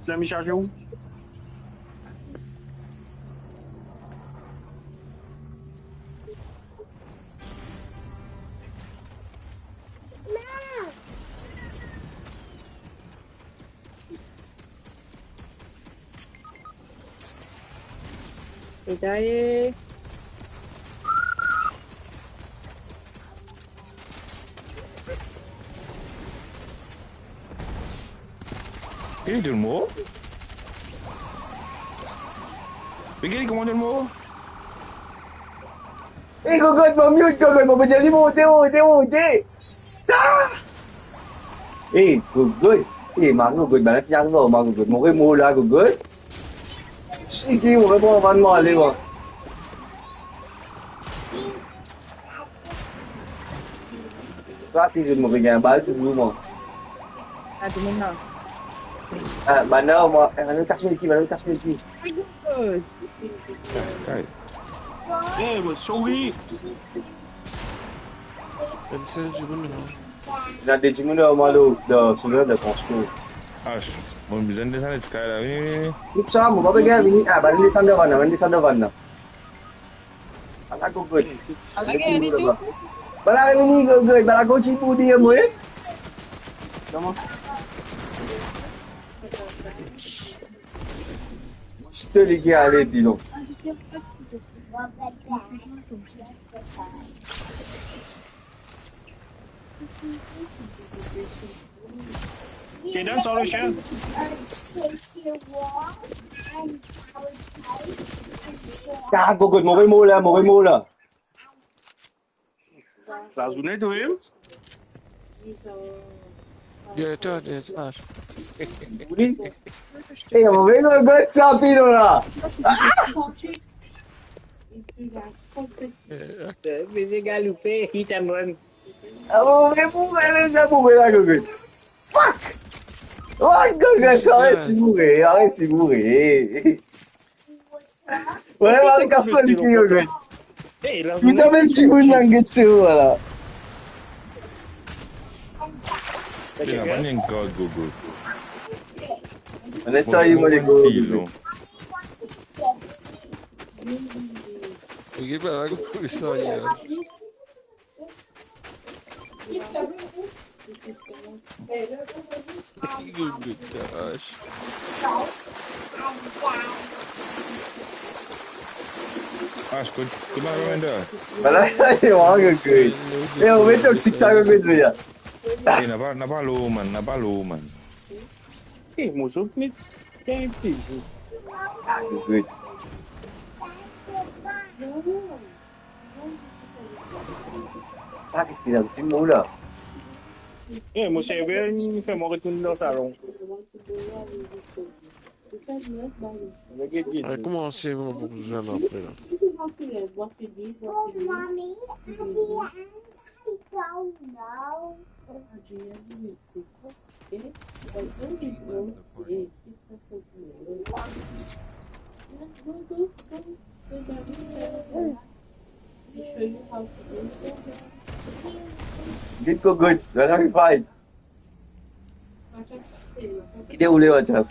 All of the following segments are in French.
Tu l'as mis chargé où? Détaillé. Ini Julmo? Pergi ke mana Julmo? Eh, Gogot, mau mute Gogot, mau berjali tengok. Ah! Eh, Gogot. Eh, mak Gogot, mana siang kau, mak Gogot. Mau mula Gogot. Sige, mau bawa mana malih bang. Rati Julmo pergi, balik tu Julmo. Ada mana? Ah, mana mana kas miliki, Good. Kai. Eh, but so he. Pensei de Lumina. Nak dia cuma dah malu, dah sudah dah Costco. Ash, mau bilang dia sana sekarang ini. Ni sama, apa pergi ini? Ah, balik di sana mana? Anak Gogot. Lagi ada tu. Balak ini Gogot, balak kau cipu dia mu eh. Come on. Mesti lagi ada pilot. Okay, done solution. Ah, Gogot, mau mula. Razune to him. Dia tu ada ash. Budi. Eh, mau Gogot sapi tu lah. Busy galupe, hit and run. Mau mula Gogot. Fuck. Oh, Gogot, arrête si bourré. Boleh balik kas balik Gogot. Hey, Razune. Kita main cimun yang gitu lah. Dia nak banyak kau gugur. Mana saya mau Kilo. Pergi balik aku bisa ya. Good ash. Ash, kau mana benda? Malah ni orang Gogot. Eh, mau betul siksa Gogot tu ya. Eh, nampak luman. Eh, musuh ni. Can't please. Gogot. Sakit tidak tu mula. Eh, musuh ni fait mourir tout dans le salon. Vai commencer mon besoin après là. Mommy, I don't know. Good Gogot, jangan fight. Kita boleh macam.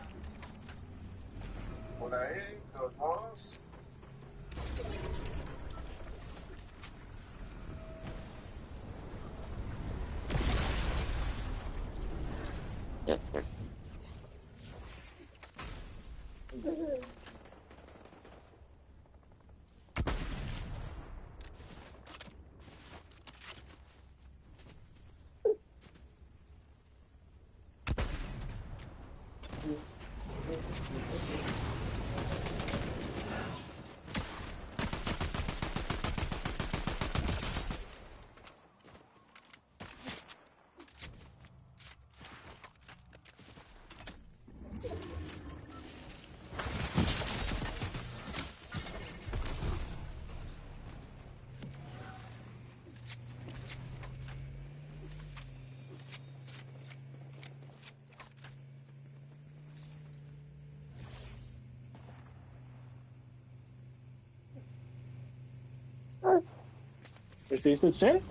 C'est tout seul?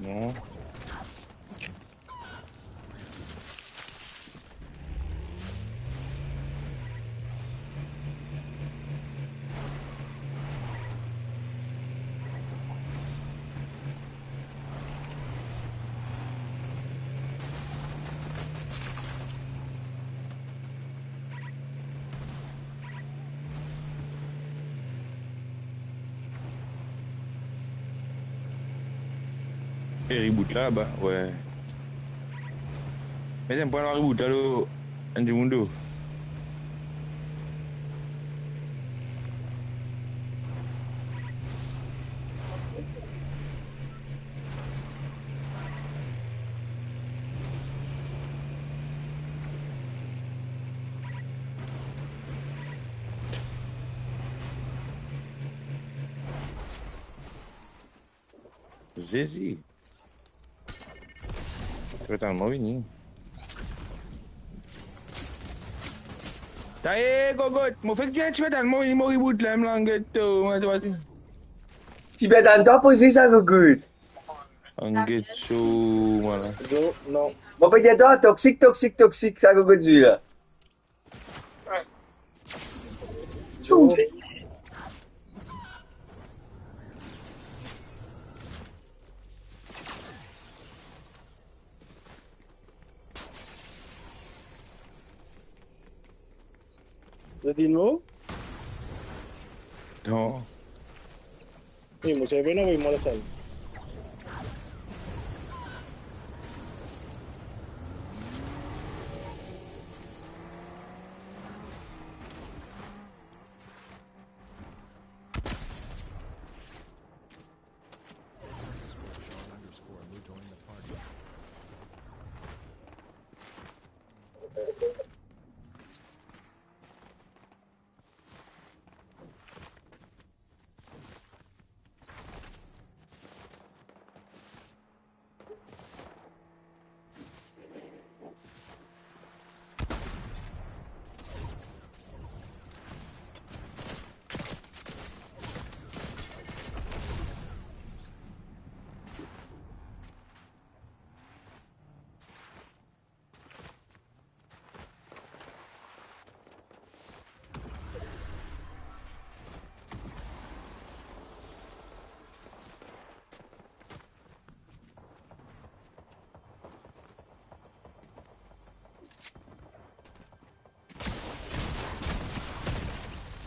Non. Et reboot là-bas, ouais. Mais j'aime pas le reboot là, le Andimundo. Zézi. Totalement fini. Ça y est, Gogot. Mon fait que tu vas tellement fini, mon reboot là, me langue tout. Tu mets dans toi poser ça, Gogo. Langue tout, voilà. Jo, non. Mon petit toi, toxique, toxique, toxique, ça, Gogo, du là. Jo. Le dino? Non. Eh, mo 7 na, mo lasal.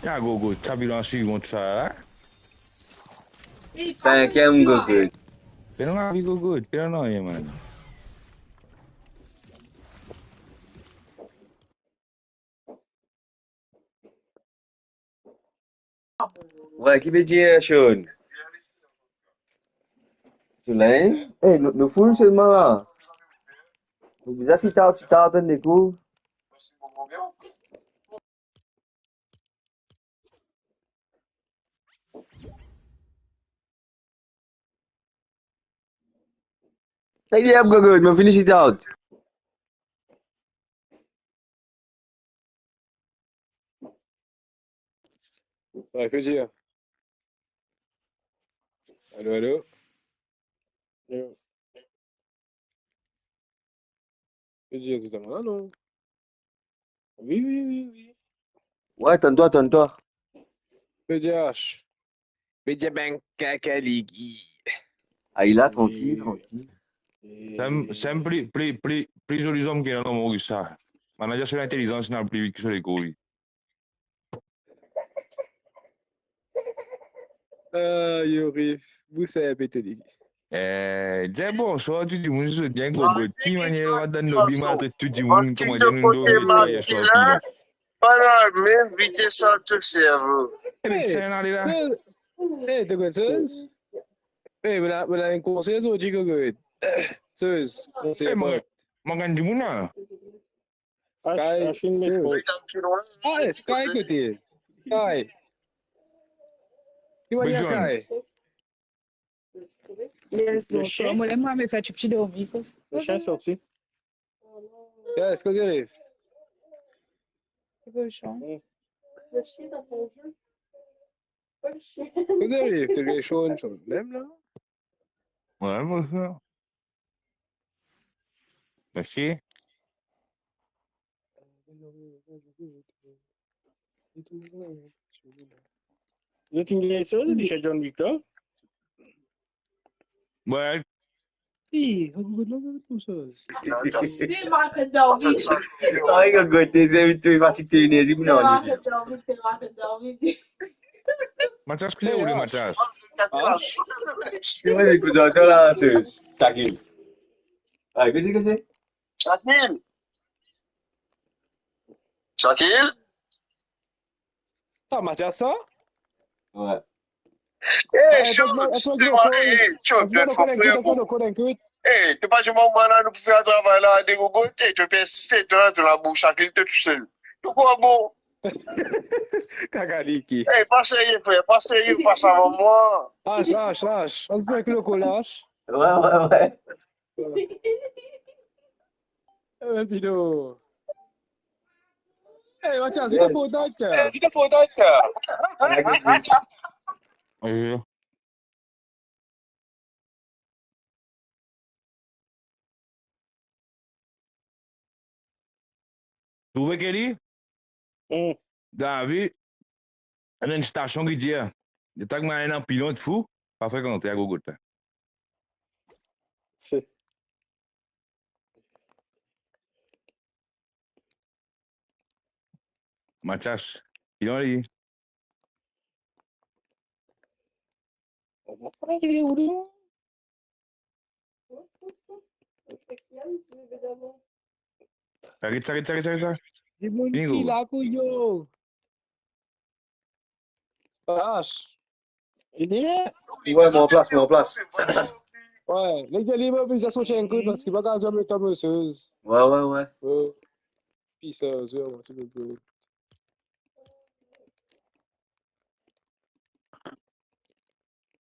Ya, Gogo, t'as vu l'ensuivant de ça, là? Cinquième, Gogo. Pero nga, Gogo, pero no, yeah, man. Ouais, qui veut dire, Sean? Tu l'as? Eh, nous full seulement là. Donc, déjà, si tu t'attends des coups. Hey, yeah, Gogo, me félicite out. Ouais, que dire? Allô, allô? Yo. Que dire tout à l'heure? Ah non. Oui, oui, oui, oui. Ouais, tonne-toi, tonne-toi. Que dire H? Que dire ben cakaligi? Ah, il a tranquille, Oui, tranquille. Sempre, plus joli hommes qui n'ont pas eu ça. Manager sur l'intelligence n'a plus vite que sur les couilles. Ah, Yorif. Vous savez péter les J'ai bon, soit tu dis, moi, je tiens, Gogo, qui manière de nos bimas, tu dis, Parce comment que dire, de nous côté devons y marqué sortir là, là. pas la même vitesse en tout cerveau. Eh bien, c'est Hey, un allé là. so, hey, te connais? Hey, voilà un conseil, ça dit que Sus, conseil Eh, bot. mon du monde là. Sky, Ashwin Sus. Metro. 50 km. Ah, Sky côté. Sky. Qui va dire Bejon. Sky? Yes, Le doutor. chien? A mulher me faz tipo de dormir. Le chien sorti. Yes, que dire? Que chão. Que dire? Tu es chaud, même là? Ouais, moi, ça. Merci. Vous tinggal ça, di siya John Wick là? Ouais, Ih, aku benar tu sus. Tem marca David. Ai, que gote, você me teve parte de Inês e Tem não, marca David. Tem marca David. Mathias, clé ou les Mathias? Que vai ver que os outros lá, seus. Tá aqui. Ai, que c'est? Shakil. Shakil? Tak macam ça? Ouais. Eh, Est-ce chaud, que tu vois, chaud, tu es trop frère. Eh, tu pas du moment là, nous pouvons faire un travail là, des gogotés, tu peux insister, tu as la bouche, Shakil, tu es tout seul. Tu crois bon? Kakaliki. Eh, pas sérieux, frère, pas sérieux, passe avant moi. Lâche. On se met avec le collage. Ouais. Pido. Eh, Mathias, tu te fous d'un cœur. Tu te fous d'un cœur. Tu vois Kelly? David, il y a une station qui dit, je t'ai mis un pilote fou, pas fréquenter à Gogote. C'est. Mathias, il en dit. Arrête. Di moun Bingo. ki la kou yo. Lâche. Ouais, mon place. Ouais, les gars, libres, puis ça sont chez un coup parce qu'il va gazer avec ta monsieur. Ouais. Puis ça, ouais, tu veux plus.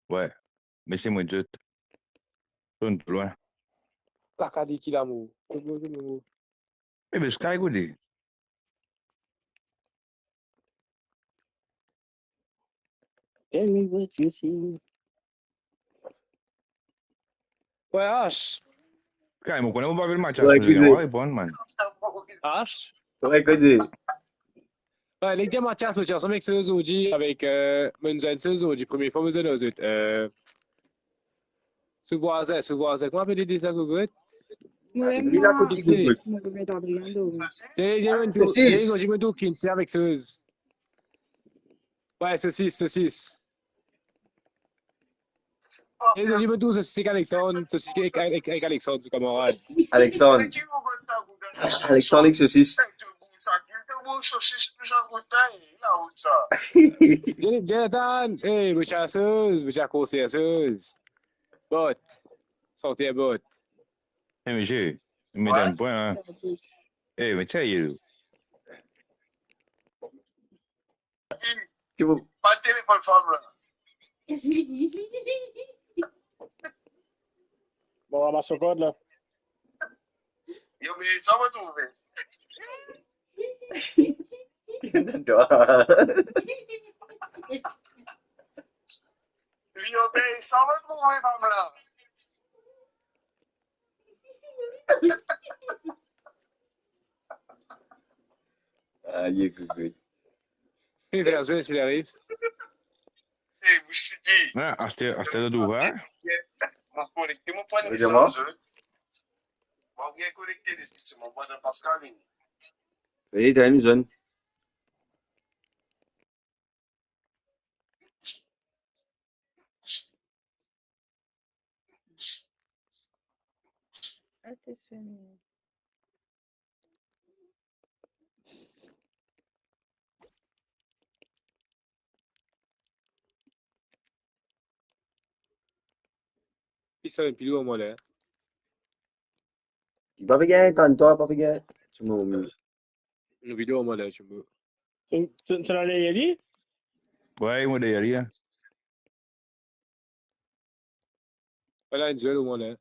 Ouais, mais c'est moi, je tourne plus loin. Kakaliki l'amour. Eh bien, Sky, goûté. Tell me what you see. Ouais, H. Sky, moi, connais pas le Mathias, Ouais, mais je cuisine. vais répondre, man. H. Ouais, que c'est? Ouais, les gars, Mathias, je suis avec ceux aujourd'hui, avec Munzen aujourd'hui, première fois, Munzen aujourd'hui. Ce voisin, comment appelle-t-il ça, Google? Il a côté Google. J'ai me tout c'est avec ceux. Ouais, saucisse. Et j'ai me tout saucisse avec Alexandre, saucisse avec Alexandre, camarade. Alexandre avec saucisse. Jonathan, hey, vous êtes conseilleuse. Bot. Sortez bot. Eh, monsieur, il me donne point, hein. Eh, mais tiens, il est. Pas de téléphone, femme là. Bon, ramasse le code là. Yo, mais ça va trouver. Yo, mais ça va trouver, femme là. Aïe, Google. Et Venezuela, s'il arrive. Eh, vous suis dit. Ouais, acheter de ouvert. Mon connecté, mon point de vue. Évidemment. Mon bien connecté, c'est mon point de Pascaline. Oui, t'as une zone. Puis ça, puis au moins là. Il va faire toi, pas faire. Tu m'as mis. Une vidéo au moins là, tu me. Tu l'allais y aller? Ouais, il m'a dit rien. Voilà, une seule au moins là.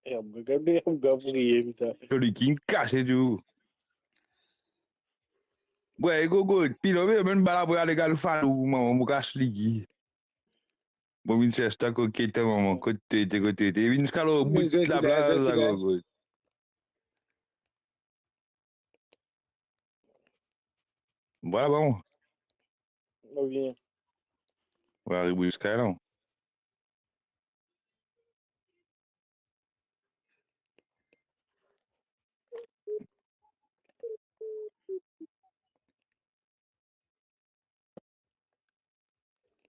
Eh, regardez, on va briller, putain. Joli qui casse tout. Ouais, go. Puis là, même balade pour aller à le faire ou mon casse ligi. Bon, vin se sta coqueta, maman. Côté, côté. Vin scalo, bout de la blague, là, go. Voilà, bon. Não vinha. Vai buscar, não.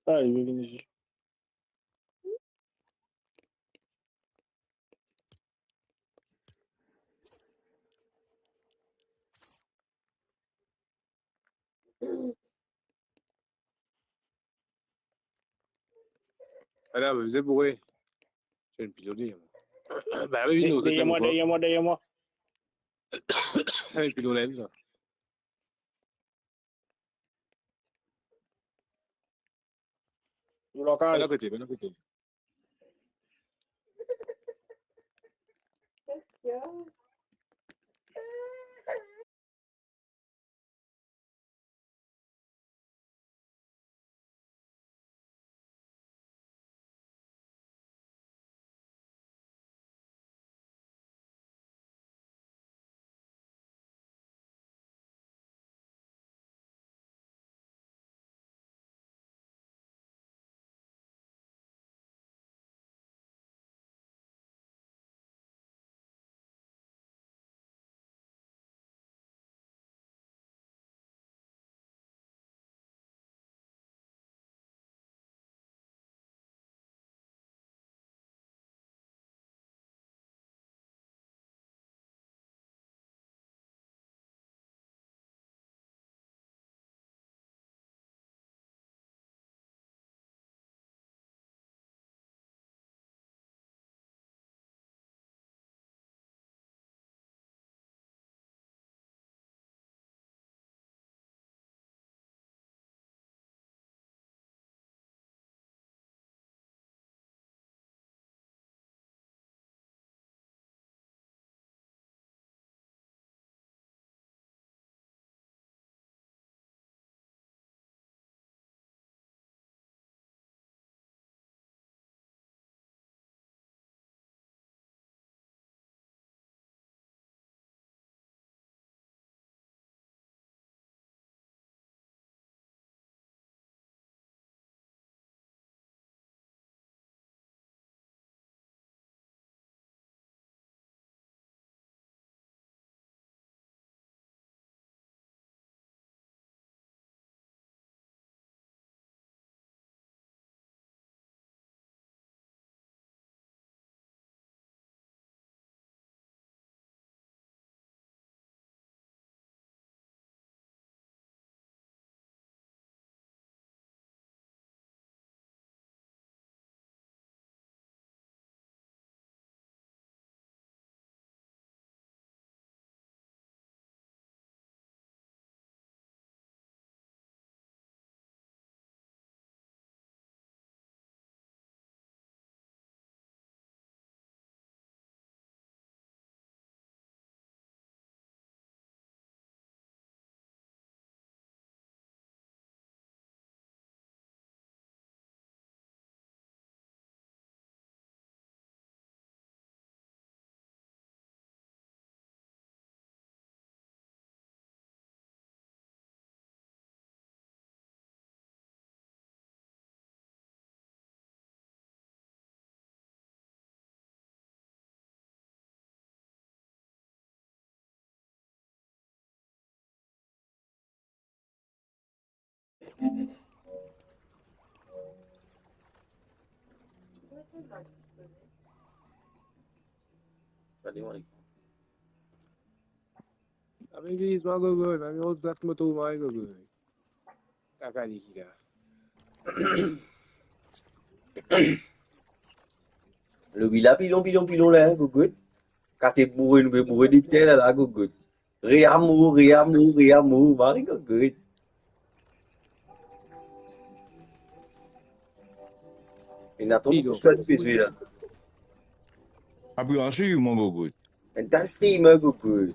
Ah, eu vim. Ah là, mais vous êtes bourré. J'ai une pilonnier. Bah oui, nous, c'est clair. Derrière moi. Ah, une pilonnière, là. O local. Ben à côté, ben à côté. Ah, mais vise, moi, go, go. Mais on se date moto, moi, go, go. T'as qu'à dire, là. Le bila pilon là, gogo. Quand t'es bourré de tel là, gogo. Réamour, Marie gogo. Il attend beaucoup ça depuis celui-là. Après, on suit, mon gogo. Un tas streamer, gogo.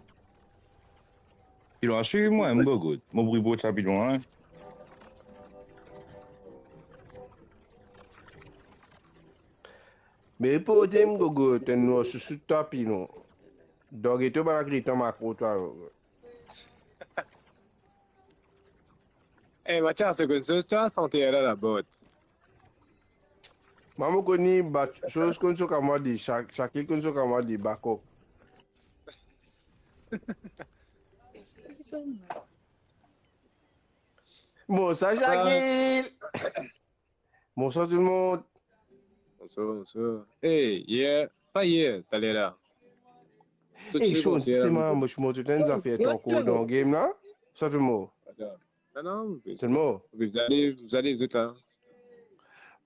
Il a suivi, moi, un gogo. Mon bruit pour ça, pilon, hein. Mais pour te m'gogo, tu nous sous top non. Donc tu vas griter macro toi. Eh, Mathias, comme ça, tu as santé là la botte. Maman connaît chose qu'on se comme dit chaque qu'on se comme dit bako. Bon ça Shakil. Bonsoir tout le monde. Bonsoir. Hey, hier, pas hier, t'allais là. Et chose, c'est moi, je me suis dit, ça fait ton cours dans le game là. Ça tout le monde. Non, C'est le mot. vous allez, vous êtes là.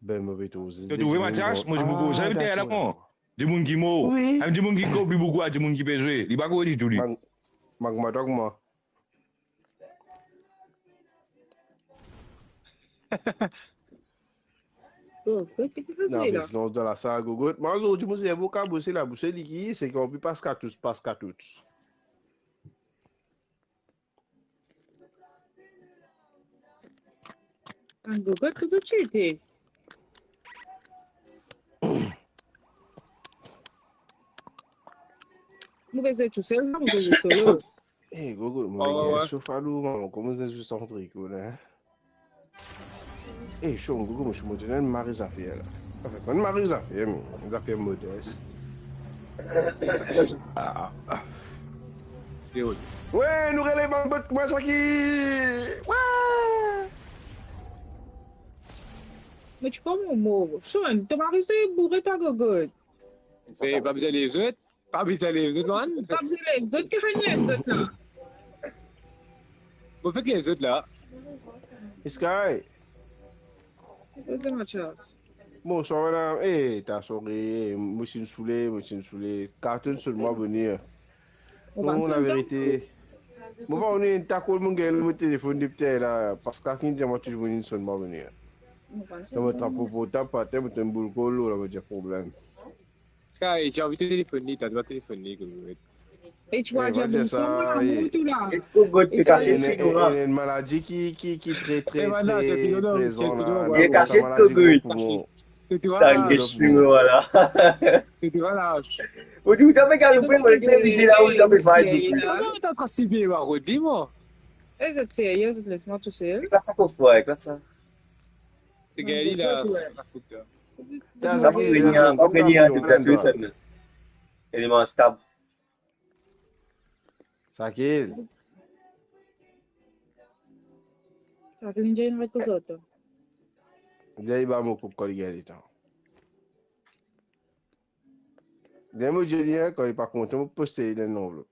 Ben, mauvais tout. Tu vois, Mathias, moi je me pose, j'avais été là, moi. Des gens qui m'ont. Oui. Des gens qui coupent beaucoup, des gens qui peuvent jouer. Il va pas dire tout lui. Magma dogma. Oh, qu'est-ce que tu fais Non, là? mais sinon, dans la salle, gogo. Moi, aujourd'hui, je me suis avocat, bosser la bouche liquide, c'est qu'on peut pas se tous, pas se tous. Un gogo, qu'est-ce que tu étais? Nous faisons tout seul, nous faisons solo. Eh, gogo, moi, je suis falou, maman, comment c'est juste en truc, là? Eh, je suis gogo, moi, je suis monté dans une marée affaire, là. Enfin, pas une marée affaire, mais une affaire modeste. Ouais, nous relèvons votre moi, ça qui. Ouais! Mais tu prends mon mot. Sean, tu m'as resté bourré ta gogo. C'est pas besoin les autres. Pas besoin les autres, man. Pas besoin les autres qui viennent les autres là. Vous faites les autres là. Sky. Vas-y, Mathias. Bonsoir, madame. Eh, t'as souri, monsieur Soulé. Carton seulement venir. Non, la vérité. Moi, on est un taco, mon gars, le téléphone de peut-être là, parce qu'à qui dit, moi, toujours venir seulement venir. Ça me tape pour taper, t'as un boule colo, là, j'ai problème. Sky, j'ai envie de téléphoner, t'as droit de téléphoner. Et tu vois, j'ai bonsoir, mon tout là. Il est caché de Figura. Il y a une maladie qui est très présente là. Il est caché de Figura. Voilà. Ou tu t'as fait galoper, mais tu es obligé là où tu as fait faire. Non, t'as encore subi, Maro, dis-moi. Est-ce que c'est sérieux, laisse-moi tout seul. Classe ça qu'on fait, classe ça. C'est gagné là, c'est ça. Ça peut gagner toute la solution. Élément stable. Ça qui est. Ça fait une journée avec les autres. Dei ba mo pour collier temps. Dès moi je dis quand il pas content pour poster le nom.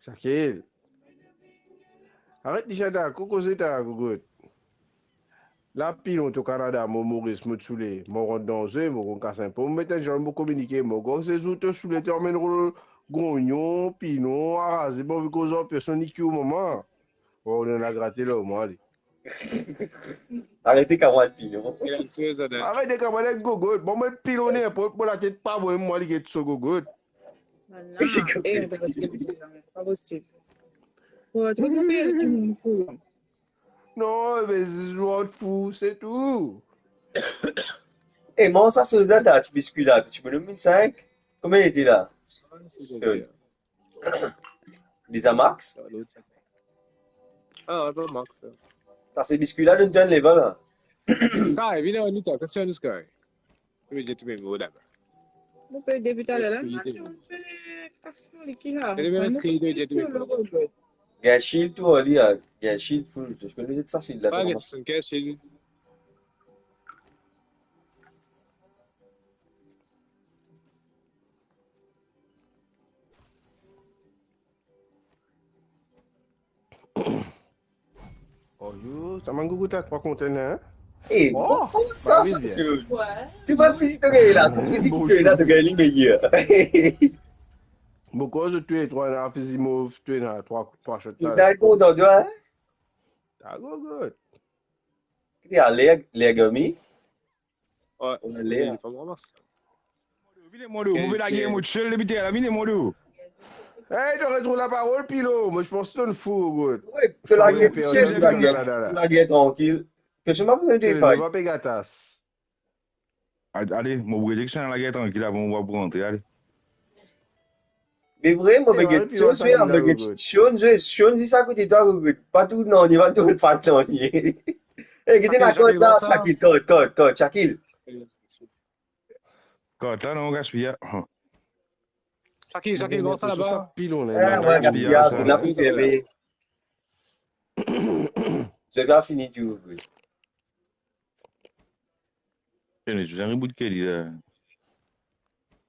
Shakil. Arrête déjà là, coco c'est à gogo. La pile au Canada, mon Maurice Moutsoulé, mon rondonzé, mon cassin pour mettre un genre de communiquer, mon gars, c'est tout sous les termes grognon, pinot, arasé, bon, vu qu'aux autres personnes qui au moment. On en a gratté là, moi. Arrêtez qu'à moi de pinot. Arrêtez qu'à moi de gogo. Bon, moi, pilonné, pour la tête pas, moi, il est sur gogo. Pas possible. Pour tu peux payer tout le monde. Non, mais c'est joueur de fou, c'est tout. Eh, moi, ça, c'est là, tu biscuit là. Tu peux le 1005? Combien il était là? Des Amax? Ah, pas Max. Ça, c'est biscuit là d'un level là. Sky, viens on est question de Sky. Oui, j'ai tout mes mots là. On peut débuter là. On peut passer l'équipe là. Il y a shield tout, il y a shield full. Je connais ça shield là. Pas de son cash shield. Oh yo, ça m'a goûté à 3 conteneurs. Eh, oh, ça, tu vas visiter là, tu vas visiter là, tu vas aller meilleur. Beaucoup de tuer 3 en physique mauve, tuer dans 3 shots. Tu as le dans deux, hein? Ah, good. Il y a les gommis. Ouais, les il faut vraiment ça. Venez, mon loup, vous voulez la guerre, mon chien, le bité, la venez, mon loup. Hey, tu retrouves la parole, Pilo. Moi, je pense que c'est un fou, good. Ouais, que la Ouais, guerre, puis, c'est on la est au guerre, Canada, là. la guerre tranquille. Que je m'en fous Tu de ne faille. vas pas péter tasse. Allez, mon brûlé que c'est dans la guerre tranquille avant on va pour rentrer, allez. Mais vraiment, Eh, mais Marie, que puis si on on se fait un s'acquille là, baguette, good. si on dit ça à côté de toi, good. Pas tout, non, il va tout le faire, non, il est. Eh, qui t'es la côte là, Shakil, côte, Shakil. Quand là, non, gaspille. Shakil, bon ça C'est ça, là-bas. Pilo, on est Eh, là. ouais, gaspillage, gaspillage, ça, on a là. pu fermer. C'est bien fini, tout, good. Je suis un reboot qui là.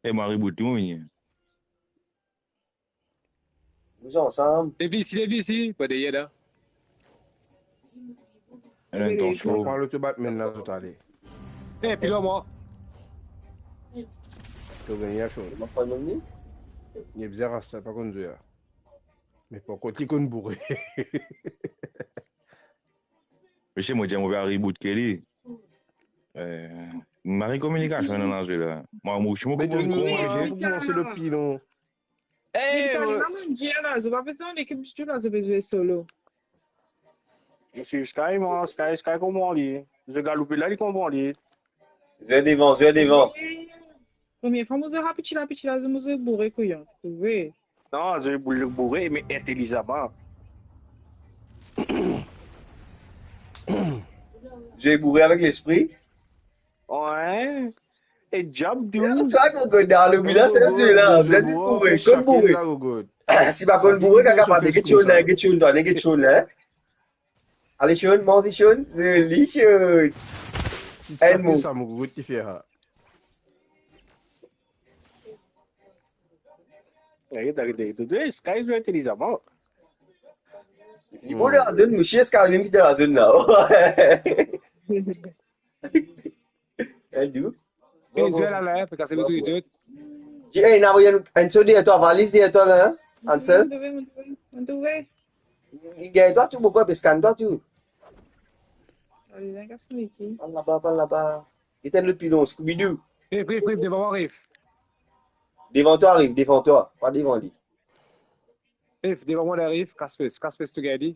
Et moi, reboot, tout le monde. Nous ensemble. Les ici. Pas des là. Elle a un temps On slow. parle de Batman là tout à l'heure. Eh, puis là, moi. Tu as gagné la chose. On va prendre le nez. Il est bizarre, ça, pas qu'on dit. Mais pas quand il est bourré. Mais chez moi, j'ai un mauvais reboot Kelly. Marie communication dans la jeu là. Moi, je suis Mais tu beaucoup veux con, commencer le pilon. Eh, là, je vais faire ça, l'équipe du là, je vais jouer solo. Je suis Sky, moi. Sky comprend lui. Je galope là, il comprend lui. Je vais devant. Première fois, je vais rapide là, je vais bourrer couillon. Tu vois? Non, je vais le bourrer, mais intelligemment. Je vais bourrer avec l'esprit. Ouais. Et job, C'est dude. ça qu'on connaît dans le bilan, c'est le là. Vous êtes bourré, comme bourré. Si pas qu'on bourré, qu'à capable, get you là. Allez, Sean, mange Sean. Joli, Sean. Si ça fait ça, mon goût, tu fais ça. Regarde, Sky joue intelligemment. Il faut la zone, monsieur, est-ce qu'elle vient quitter la zone là? Elle dit où? Eh, je vais là, parce que c'est besoin de tout. Hey, n'a rien, un seul derrière toi, valise derrière toi là, Ansel. On te voit? Il gagne toi tout beaucoup, parce qu'en toi tout. Les garçons ici. Par là-bas. Il était le pilon, Scooby-Doo. Eh, bref, devant moi, arrive. Devant toi, pas devant lui. Bref, devant moi, arrive, casse-fesse, tu gagnes.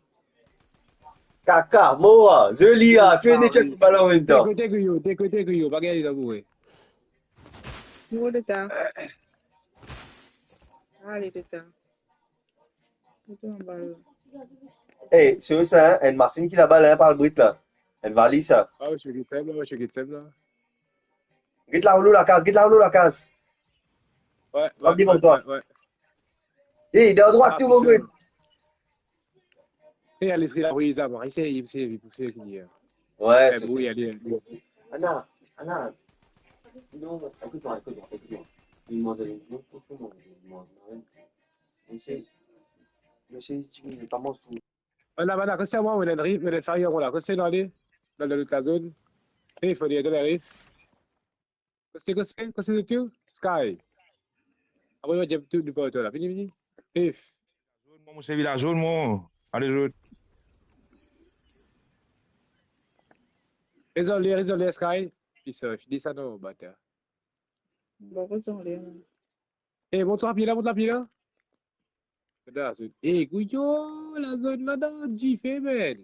Kaka, Moa, Zolia, tu es né check pas en même temps. Décoté, Guyo, pas gagner d'abord. Où est ta? Allez, de ta. Hey, c'est ça, une machine qui la balle par le bruit là. Elle valise ça. Ah, je suis Gitsem, là. Get là où la case. Ouais. Devant toi. Hey, de droite tout, mon gars. Et elle est la brise à moi. Il sait, Ouais, c'est bon, allez. Anna. Non, écoute-moi. Il mange les deux pour tout le monde. Monsieur, tu n'es pas mon fou. Voilà, quand c'est moi, on est faire là. Quand c'est dans la zone. Et il faut dire de la rive. Quand c'est de tout, Sky. Après, j'ai tout du poteau là. Fini. If. Moi, c'est la zone, moi. Allez, je. Résolé, Sky. Puis ça, fini ça, non, bâtard. Bon, retourne. Eh, monte la pied là. La zone. Eh, Gouillot, la zone là-dedans, j'y fais, man.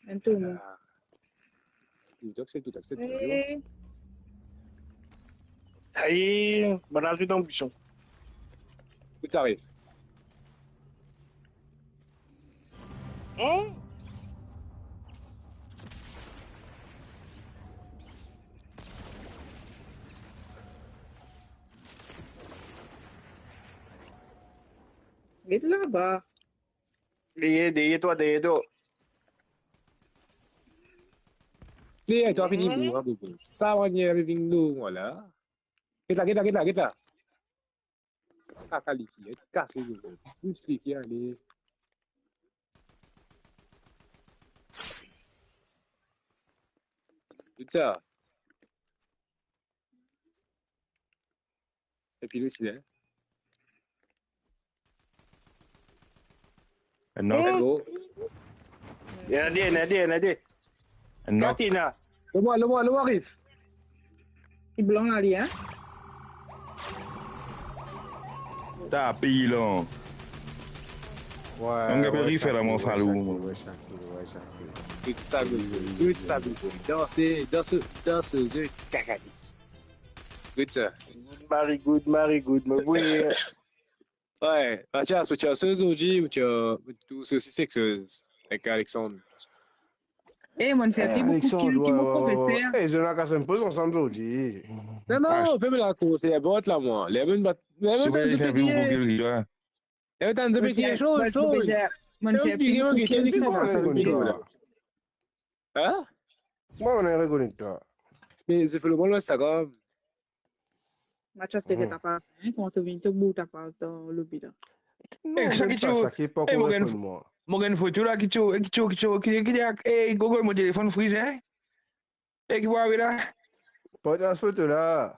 Un tour. Tout accepte. Hey, banage d'ambition. Tout ça arrive. Get là-bas. Derrière toi. Eh, toi, fini, vous, ça va venir avec nous, voilà. Get là. Kakali qui est cassé, plus les qui allez. Tout ça. Et puis le silence. Non. Nadie. Non. Katina. Le moi arrive. Il blanc là, hein? T'as pilon. Ouais. On va faire la mon falou. Ouais, Shakil. Good ça, good ça, danser, danseuse, caca. Good ça. Very good, me voyez. Ouais, Mathias, tu as aujourd'hui ou tu as tous aussi sexeuses avec Alexandre? Eh, mon frère, il beaucoup qui me professeur. Eh, je n'ai qu'à se poser ensemble aujourd'hui. Non, on peut me la course, c'est bot là, moi. Les mêmes temps de payer. Les temps de payer chaud. Mon frère, Hein? Moi, on est reconnu toi. Mais je fais le bon Instagram. Mathias, tu ta passe, quand tu viens, tu bouges ta passe dans le bidon. Non, Shakil, pas qu'on répond moi. Morgan photo là qui gogo mon téléphone frisé. Et qui voit là. Pas ta photo là.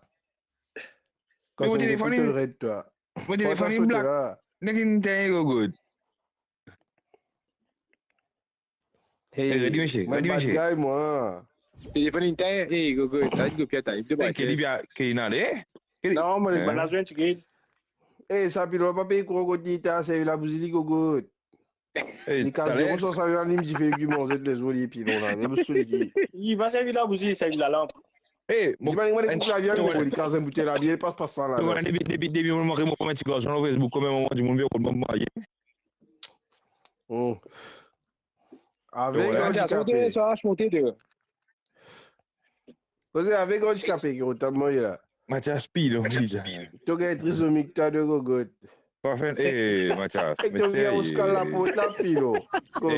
Quand mon on téléphone est le de toi. Mon téléphone est black. N'importe t'es gogo. Hey, bad guy moi. Téléphone interne, gogo, t'as dit que piata, il te bat. Qu'il n'a l'air. Non, mais les bananes, tu gagnes. Eh, ça pile pas payer crocodile, c'est la bousili gogo. Les cas de ressources à l'anime du fégument, c'est les olives pilons là. Il va servir la bougie, il servir la lampe. Eh, mon gars, la viande, les cas embouteillés la bière, passe pas ça là. Depuis on m'a remonté mon petit garçon sur Facebook comme un du monde bien comme marié. Avec handicapé. Avec handicapé qui est totalement là. Mathias Pilo, déjà. Tu as trisomique, tu as de gogo. Mathias. Tu as Oscar la pote la pilo. Quand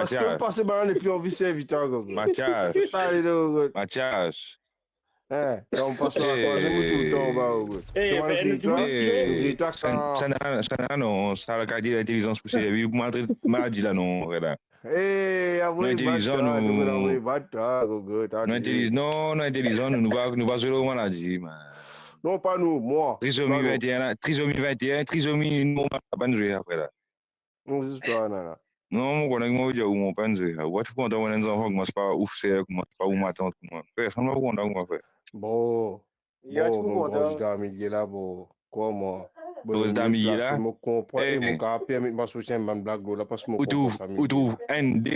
tu passes par les plus envie serviteur gogo. Mathias. Allez gogo. Mathias. On passe par la troisième tout le temps bas. Ça non, ça la qualité d'intelligence pour ces maladie là non, voilà. Eh, intelligent nous va sur la maladie. Non, pas nous, moi. Trisomie 21, trisomie, non, pas de jouer après là. Non, c'est pas là. Non, mon collègue m'a dit où mon pas de jouer. What tu comptes avoir un enfant, moi, c'est pas ouf, c'est pas où ma tante, moi. Personne ne va compter où ma fait. Bon, mon d'amis là, bon, comment? Bon, d'amis là. Je comprends, et mon gars, permet ma soutien, ma blague, là, parce que mon où trouve ND.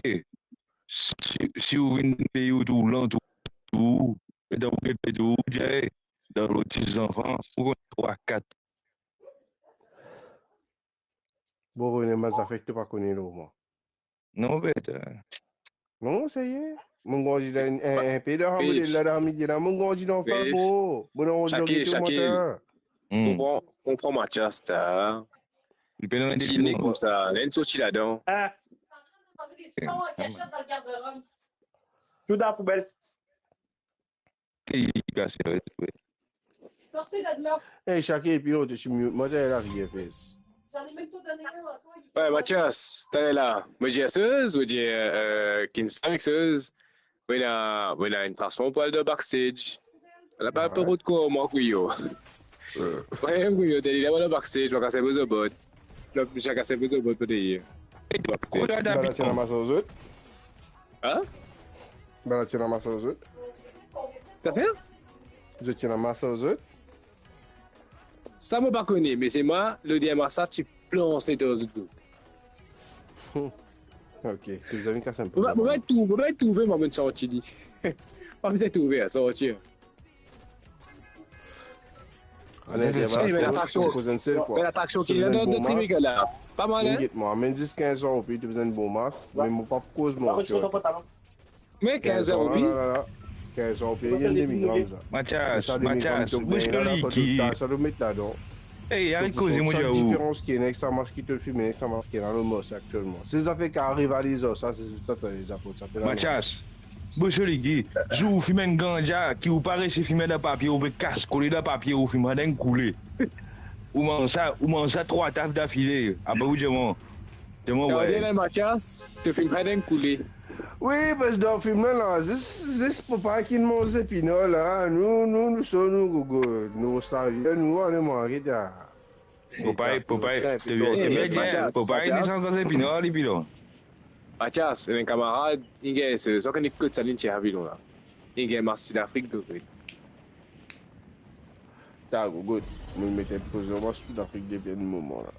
Si vous venez de pays où tout l'an, tout, et dans le pays où dans les petits enfants, ou 3, 4. Bon, ça fait que tu pas connais l'eau, moi. Non, bête. Non, ça y est. Mon gars, il a un peu de ramolé là, là, mon gars, il en fait beau. Bon, on dit que comprends Mathias, t'as. Il peut nous dîner comme ça, il y a une sortie là-dedans. Tout dans la poubelle. Sortez de là. Eh, Shakil, pilote, je suis mieux. Moi, j'ai la vie, FS. J'en ai même pas donné un à toi. Ouais, Mathias, t'es là. Moi, j'ai Seuse, moi, j'ai Kingston Seuse. Moi, il a une transforme pour aller de backstage. Elle a pas un peu de quoi, moi, Couillot. Ouais, Couillot, t'es là, le backstage, je vais casser vos bots. Je vais casser vos bots pour des. Backstage. Tu vas la tirer la masse aux autres? Hein? Tu vas la tirer la masse aux autres? Ça fait? Je tiens la masse aux autres? Ça ne m'a pas connu, mais c'est moi, le dernier ça, tu plances les deux autres. Ok, tu vous avez cassé un peu. Je vais trouver ma bonne sortie. Je vais trouver à sortir. L'attraction qui est dans notre trimique là. Pas mal, hein? Moi, mais 10-15 ans, puis tu faisais une bonne masse, mais mon pas cause moi. Mais 15 ans, oui. 15 ans, puis il y a une demi-grande. Mathias, bouge le qui. Ça doit mettre là-dedans. Hey, avec cause, moi, j'ai la différence qui est avec sa masque qui te le filme et sa masque qui est dans le mos actuellement. C'est ça fait qu'à rivaliser, ça, c'est pas les apôtres. Mathias, bouge le qui. Je vous filme un ganja qui vous paraît se filmer de papier, ou casse coller de papier, ou filmer d'un coulé. Ou mange ça 3 tables d'affilée. Ah bah oui, dis-moi. Ouais. Mathias, tu filmes d'un coulé. Oui, parce que dans le film là, c'est pour pas qu'il mange des pinots là. Nous sommes nous savions, nous on est marqués là. Popeye, naissance dans les pinots, les pilons. Mathias, un camarade, il y a ce qu'on écoute ça, l'intérieur pilon là. Il y a un marché d'Afrique de. T'as good. Je m'étais posé en Sud-Afrique depuis un moment là.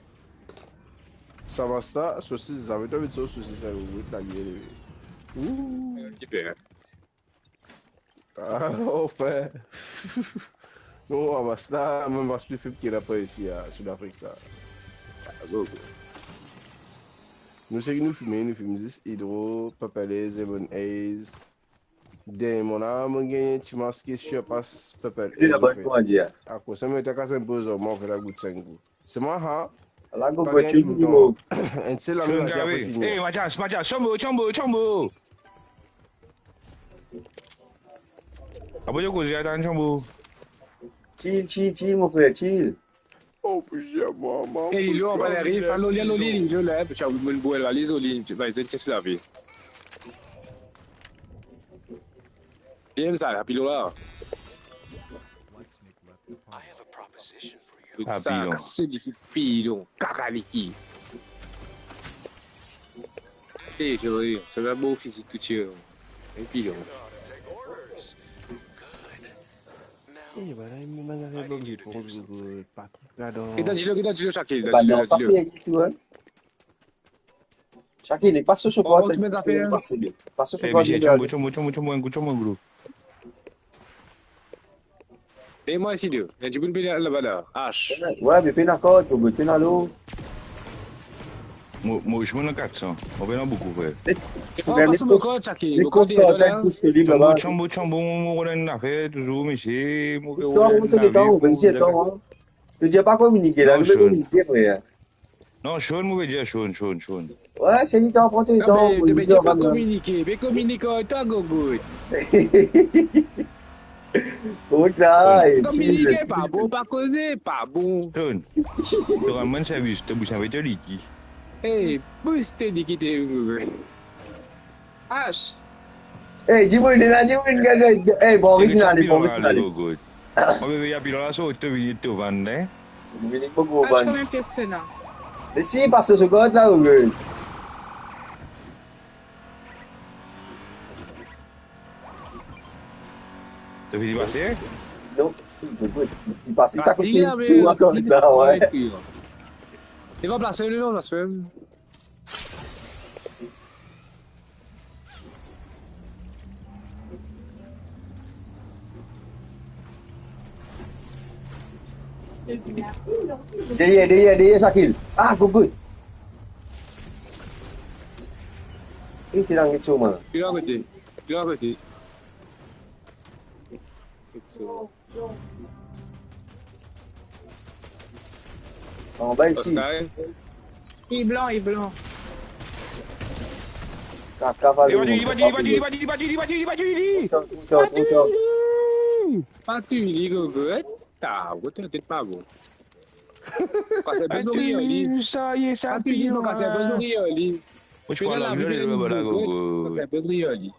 Ça va ça, saucisse, ça veut dire que saucisse, ça veut la gueule. Ouh. Ah, oh frère. Non, on va ça, même pas plus faible qu'il a pas ici à Sud-Afrique là. Nous c'est que nous filmons 10 Hydro, Papelé, Zemon Ace. Mon âme, on gagne, tu masques sur passe Papel. Il a pas de quoi dire. À cause ça, mais t'as qu'à s'imposer, on fait la goutte 5 goûts. C'est moi, hein? La go go tu go. Un seul ami qui a pas fini. Eh, Mathias, Chambo. Apa je cause attends Chambo. Chill, mon frère, chill. Oh, putain, maman. Eh, il on va arriver, fallo lì, là, c'è un buon valiso lì, vai, se c'è sulla via. Viens ça, rapide là. Ça, c'est du pilon, cacaliki. Eh, je veux dire, ça va beau physique tout tir. Et pilon. Eh, voilà, il me manque un bon pour pas trop. Et dis-le, Shakil. Bah non, ça c'est tu vois. Shakil, il passe sur quoi? Passe sur quoi? Chambo. Et moi ici deux. Et tu peux me payer là-bas. H. Ouais, mais peine d'accord, tu peux à l'eau. Moi, je m'en ai 400. On va en beaucoup, frère. Les causes qu'on tous ce livre là-bas. Chambo, on a fait toujours, mais c'est. Toi, on te dit, vas-y, attends. Tu dis pas communiquer là, je vais communiquer, frère. Non, Sean, moi, je dis Sean. Ouais, c'est du temps, prends ton temps. Mais tu pas communiquer, mais communique toi, Gogo. Comment ça? Communiquer, pas bon, pas causer, pas bon. Sean, tu ramènes service, tu bouges avec le liquide. Eh, pousse tes liquides. H. Eh, dis-moi, eh, bon, original. On veut y appuyer là, ça, tu veux te vendre. Je suis quand même impressionnant. Mais si, parce que ce gars là, oui. Tu veux y passer? Non, il passe ça comme tu encore là, ouais. Il va placer le nom, la semaine. Dia, Shakil. Ah, good. Ini tirang itu mah. Kira côté. En bas ici. Il est blanc. Pas tu dis Gogo. Tá, vou ter pago. Passei bem no Rio ali. Ça y est, ça passei bem no Rio ali. Moi, je parle anglais, Gogo. Passei bem no Rio ali.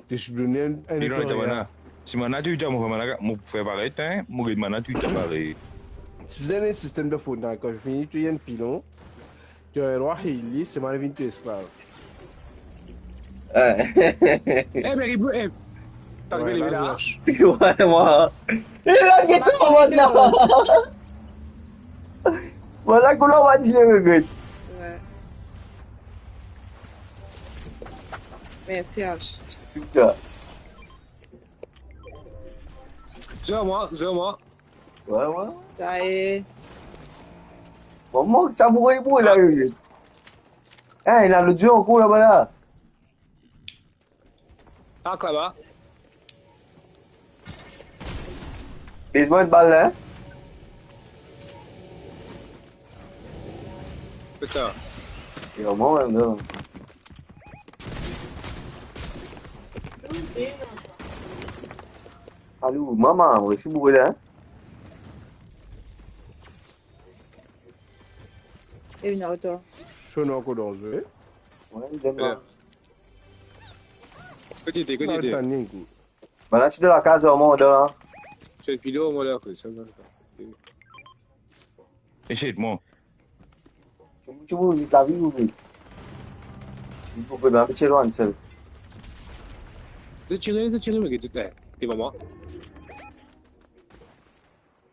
Tu es donné un. Si mon tu as mon frère pareil, mon tu as pareil. Si vous avez un système de faute, quand je finis, tu as un pilon, tu as un roi Hilly, c'est ma vie, tu es esclave. Eh, mais il t'as vu les larges? Ouais, moi. Il a guetté en mode là. Voilà qu'on va dire le gars. Ouais. Merci, H. Putain. Sur moi. Ouais. Ça y est. Maman, ça bourrait là, lui. Eh, il a le dieu en cours là-bas là. Tac là-bas. Laisse-moi une balle là. C'est ça. Et au moins, là. Allô, maman, on va essayer de bourrer là. Et une retour. Je suis encore dans le jeu. Ouais, donne-moi. Côté. Bah là, tu es de la case au monde là. C'est le pilote, moi là, que ça va. Échec-moi. Tu veux la vie ou oui? Il faut que je me loin seul. C'est tiré, mais que tu es. T'es maman.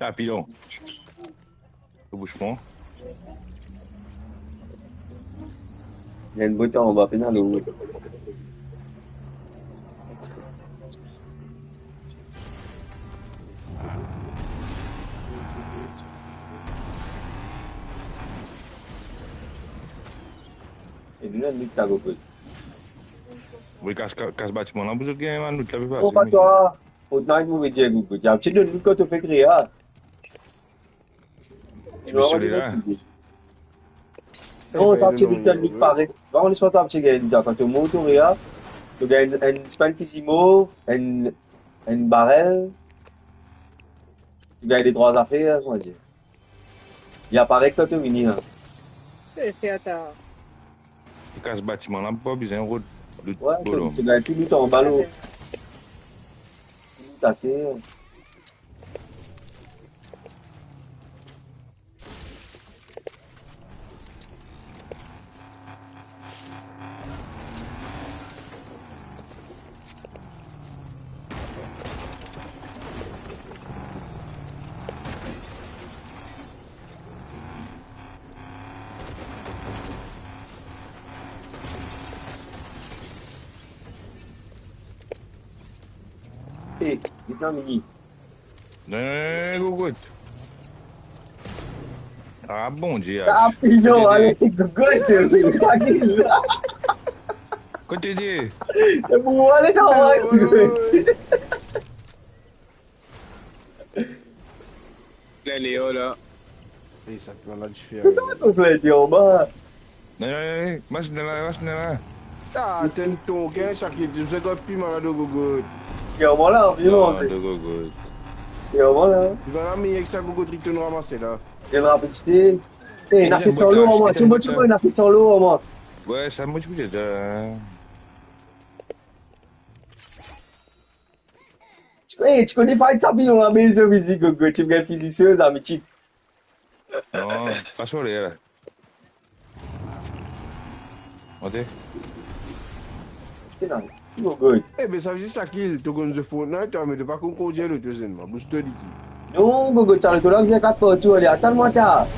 Ah, pilon. Ne bouge pas. Il y a une beauté en bas, pénal ou. Et lui, il t'a beaucoup. Oui, casse bâtiment là, vous êtes gagné, man, nous t'avez pas. Oh, pas toi. Fortnite, vous me dites, il y a un petit de nous quand tu fais créer. Tu veux celui-là? Non, t'as un petit de nous paraît. Va, on laisse pas un petit gars, quand tu montes au réa, tu gagnes un Spantissimo, un barrel. Tu gagnes les droits à faire, on va dire. Il apparaît quand tu finis. C'est à ta. Tu casses bâtiment là, pas besoin de route. Ouais, tu gagnes tout le temps en ballon. Tout à terre. Hé, il est mini. Gogout. Ah bon Dieu. Ah, pilon, allez, Gogout, tranquille. Qu'est-ce que tu dis? C'est pour aller dans la Gogout. Là, Léo, là. Et ça peut la différence. Qu'est-ce que tu fais, t'es en bas? Non, mas là. Ah, t'es un ton, qu'est-ce que tu fais comme plus malade au Gogout? T'es en bas là, environ. De Gogout. T'es en bas là. Tu vas ramener avec ça Gogout, il te nous ramasser là. Il y a une rapidité. Hé, il a 700 lots en moi. Tu me il a 700 lots en moi. Ouais, ça me dit déjà. Hé, tu connais Fight Sapi dans la maison physique, Gogout. Tu me gagnes physicieuse, ami chip. Non, pas sur les là. Montez. C'est là. Gogout. Eh ben ça veut dire ça qu'il te gonne de Fortnite, mais de pas qu'on conduit le deuxième, boost de liquide. Non, Gogout, ça le tout là, vous êtes 4 partout. Allez, attends-moi tard.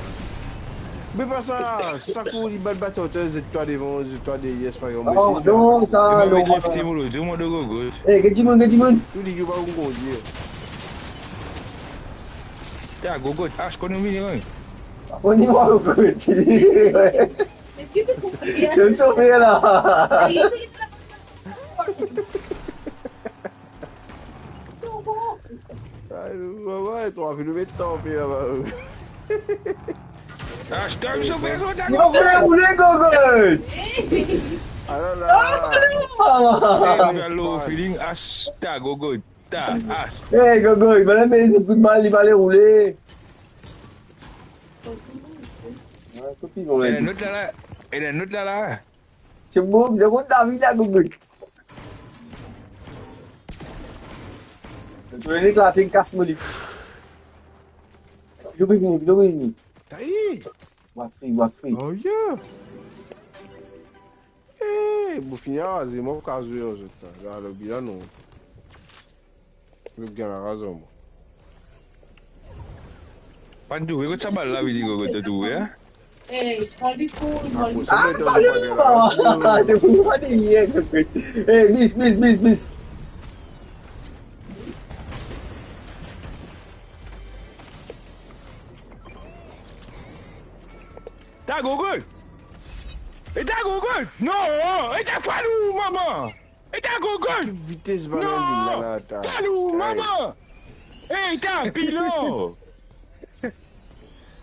Mais pas ça, ça court les balles battantes, toi devant, toi derrière, c'est pas grave. Oh non, ça, non. Tout le monde de Gogout. Hé, get du monde. Tout les gars vont conduire. Tiens, Gogout, ah, je connais le minimum. On y va, Gogout. Je me sauve là. Ouais, toi, fais le mettre temps, fais là-bas. Ah, je t'aime sauver, Il va faire rouler, Gogout. Ah là là. Ah, salut. Hello, feeling, ta Gogout, ta, Hé, Gogout, il va la mettre des coups de balle, il va aller rouler. Ouais, copine, on Elle l'a est dit. notre là. Elle est notre là. C'est beau, vous avez la vie là, Gogout. Tu veux éclater une casse molly. Il est venu. Taïe. What free. Oh yeah. Eh, pour finir, c'est moi qui ai joué aux autres. Là, le bilan, non. Je vais gagner la raison, moi. Pas de tout, ça balle la vidéo, Gogout, de tout, hein? Hey, wonderful. Ah, salut! Tu fous pas des yeux, Gogout. Hé, miss. Ta Gogout! Et ta Gogout! Non! Et ta Falou, maman! Et ta Gogout! Vitesse banane, Non! là, là. Falou, maman! Et ta pilon!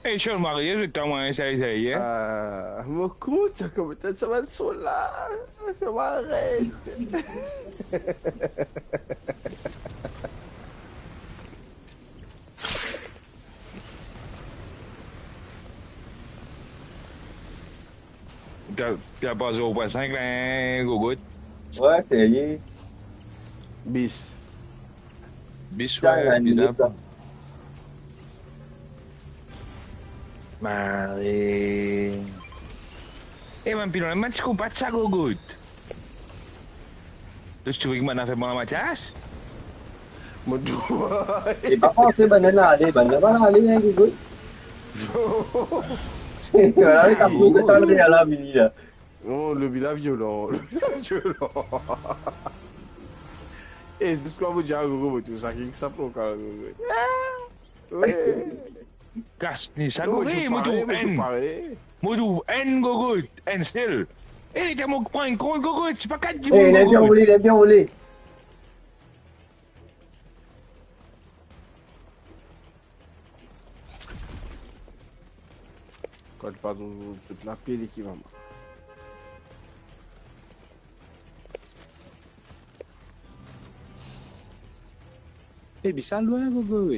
Et je suis marié, je t'envoie ça, hein? Ah, mon compte, comme ça va être là. Je m'arrête. Tu as pas 0.5 là, Gogout? Ouais, c'est lié. Bis. Bis, Ça, il a ouais, une bizarre. minute là. Mare. Eh, man, pilon, man, si kumpat sa Gogout. Terus cuy gimana fe malam macas? Mon doigt. Et pas penser banane à aller, banane à aller, hein, Google. Voilà, t'as ce que t'as le à la mini là. Non, le villa violent. Le villa violent. Et c'est ce qu'on vous dit à Google, tout ça qui s'appelle quand même. Oui. Kasni, ça gouré, moi tout N. Moi tout N, gogo, N still. Eh, les gars, moi, prends un compte, gogo, c'est pas 4 10 Eh, il est bien roulé, il est bien roulé. Quand pas de la pile l'équivalent. Eh, bisa loin, gogo.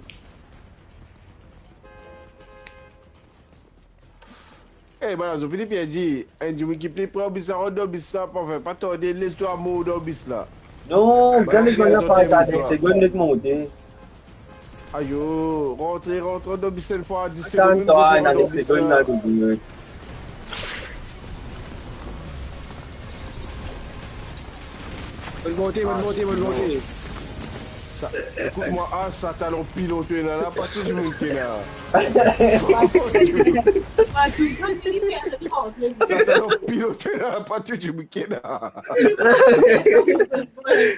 Eh, ben, Philippe a dit, un du qui plaît pour bis ça, on bis ça, pas tarder, laisse-toi mourir dans bis là. Non, regardez qu'on n'a pas attendé, c'est bon de monter. Aïe, rentre dans bis une fois, 10 secondes. Attends-toi, il y a des secondes là, gogo. Bonne montée. Écoute-moi, ça talon piloté là, pas tout le monde qui est là. Ça talon piloté là, pas tout le monde qui est là.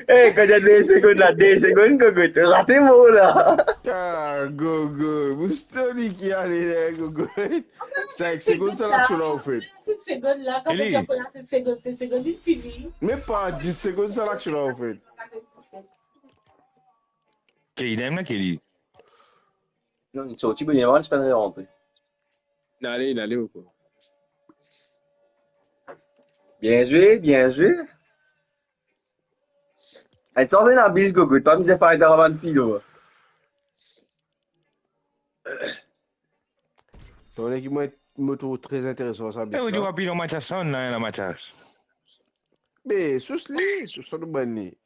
Eh, quand il y a 2 secondes là, 2 secondes, gogo, tu raté mot là. Ah, gogo, Moustoni qui allait là, gogo. 5 secondes, ça l'a en fait. 7 secondes là, quand tu as pris la 7 secondes, c'est fini. Même pas 10 secondes, ça l'a en fait. Il aime là, Kelly. Non, il sortit bien avant, c'est pas de rentrer. Allez, ou quoi. Bien joué, bien joué. Elle sortait dans la bise, gogo, pas mis à faire un avant de pilo. Ton équipe me trouve très intéressant, ça. Eh, tu vas piler en match à son, là, la match à. Mais, sous-les, sous le banni.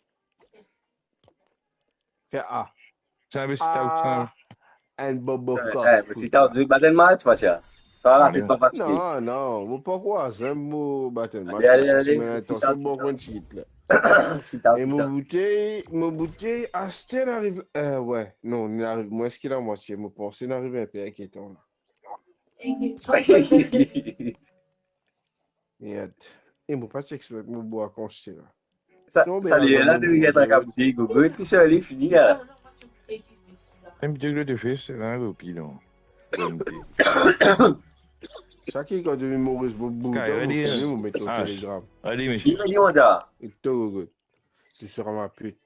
Fais A. Ça va, c'est out. And Bob of Cup. Eh, mais si t'as joué battle match, Mathias. Ça va, t'es pas fatigué. Non, vous pas quoi, c'est un mot battle match. Allez, attention, bon point de cheat, là. Et mon bouteille, Astel arrive. Ouais, non, il arrive moins qu'il a moitié. Mon pensée n'arrive un peu inquiétant, là. Et mon pas s'explique, mon bois conscient, là. Ça lui est là, tu regardes la capté, gogo, et puis ça, il est fini, là. Un petit peu de fils, là, au pilon. Chacun quand tu veux mourir, vous mettez au télégramme. Allez, monsieur. Et tout, tu seras ma pute.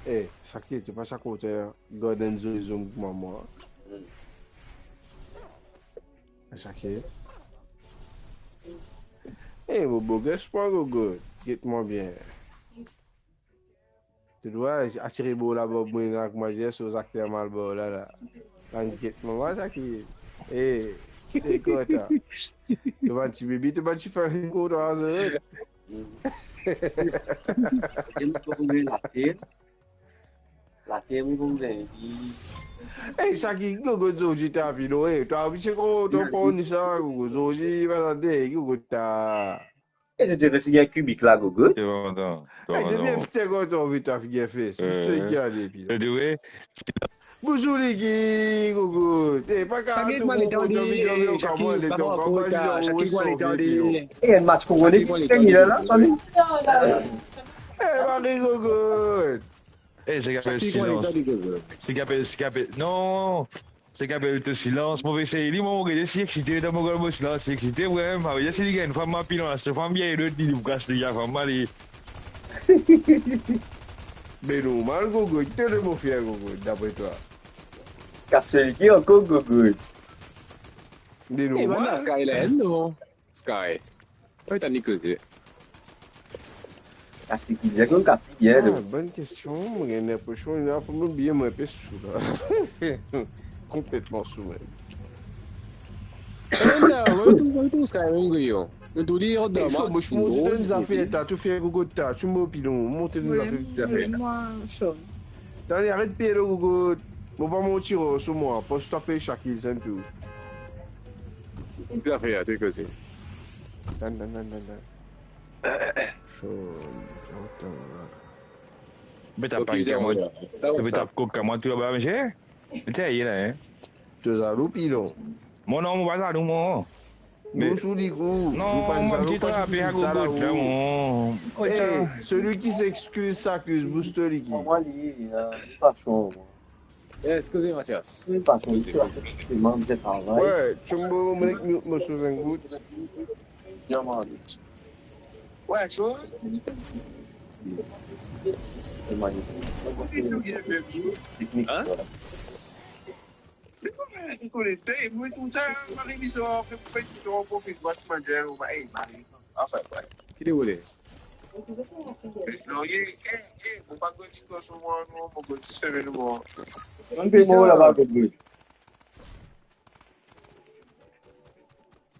Eh, chacun, tu passes à côté, Gordon Zoom, maman. Chacun. Eh, mon beau gars, je prends gogo. Guette-moi bien. Tu dois attirer beau là-bas, moi, j'ai sur les acteurs mal beau là. Guette-moi, chacun. Eh, c'est quoi, ça? Tu vas te bébé, tu vas te faire une côte dans la zone. La terre, vous voulez. Eh, chacun, gogo, Zoji, t'as vu, tu as vu, c'est quoi, tu prends ça, gogo, Zoji, va t'aider, gogo, t'as. Et c'est dire que c'est un cubique là, gogo. C'est bon, j'ai bien fait quand on veut t'as fait, c'est juste regarder, puis. Bonjour les gars, gogo. T'es pas capable de un match pour aller gagner là, salut. Eh, Marie gogo. Eh, c'est qu'appelle silence. C'est qu'appelle. Non! C'est qu'appelle le silence. Mauvais c'est. Il m'a regardé si excité dans mon gars, silence. C'est excité, ouais. Mais il y a si les gars, une femme m'a pilon là. Cette femme bien, l'autre, il nous casse les gars, femme mal. Mais non, mal gogo. T'es le beau fier, gogo, d'après toi. Casse le qui encore, gogo. Mais non, mal. Sky là, non. Sky. Toi, t'as niqué. Casse qui vient, casse bien. Bonne question. J'ai l'impression qu'il y a un peu bien moins peu sous là. Complètement sous même. Tout Sky, on tu dis, on doit marcher. Tu nous as fait, tu fais gogo, tu m'as pilon, monte nous a fait. Moi, chaud. Allez, arrête de payer le gogo. On va monter sur moi, pour stopper chaque île, c'est tout. Tu as fait, tu es cassé. Chaud, j'entends. Mais t'as pas été moi. Tu veux taper coca, moi, tu vas pas manger? Tiens, il est là, hein. Tu as un pilon. Mon nom, va ça, nous, moi. Mais sous les coups. Non, mon petit trappé à gogo, là, mon. Celui qui s'excuse s'accuse, booste les qui. Moi, il pas chaud. Excusez, Mathias. Il pas chaud, il manque de travail. Ouais, tu me mets me sous un goût. Ouais, tu vois? C'est magnifique. Technique, Hein? voilà. Mais comment tu connais? Moi, tout le temps, Marie Bissot, fait pour que tu profites de votre manger, ou bah, hey, Marie. Enfin, ouais. Qui est voulu? Non, on va go to go someone, on va go to seven more. On peut mourir là-bas, good.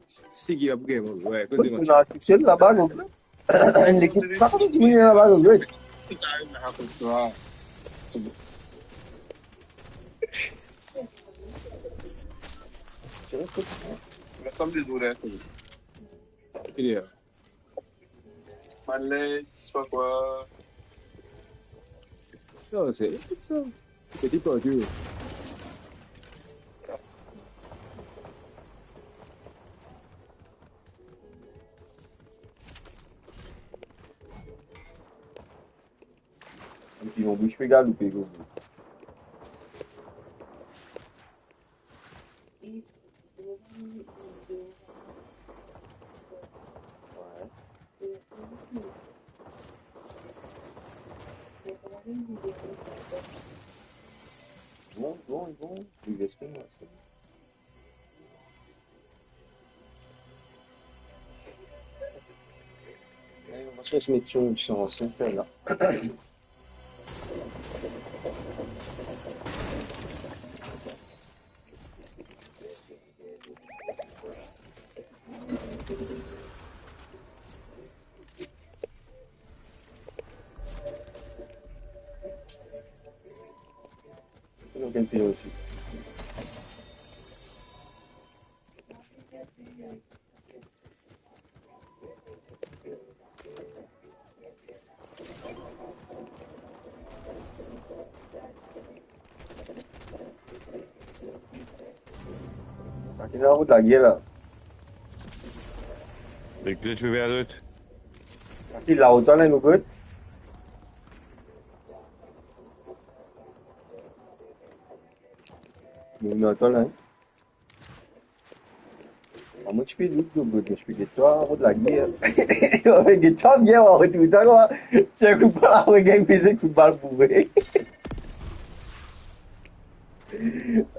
C'est qui va bouger, ouais, On a touché là-bas, good. L'équipe, c'est pas comme tu mets là-bas, good. Je reste que tu fais. La somme des horaires. Qui est? Manlet, c'est pas quoi. Non, c'est ça. Petit peu, tu veux. Et puis on bouge pas égal ou pas égal. Bon, il laisse pas moi ça. On va se mettre sur une chance, là. On gagne plus aussi. Il est en route de la guerre là. Et que tu veux vers l'autre? Il est autant là, nous good. Nous autant là. Moi, tu peux dire que good, mais je peux dire toi en route de la guerre. Il toi bien en route, toi quoi. Tu as coupé la regagne, pisé, coup de balle bourré.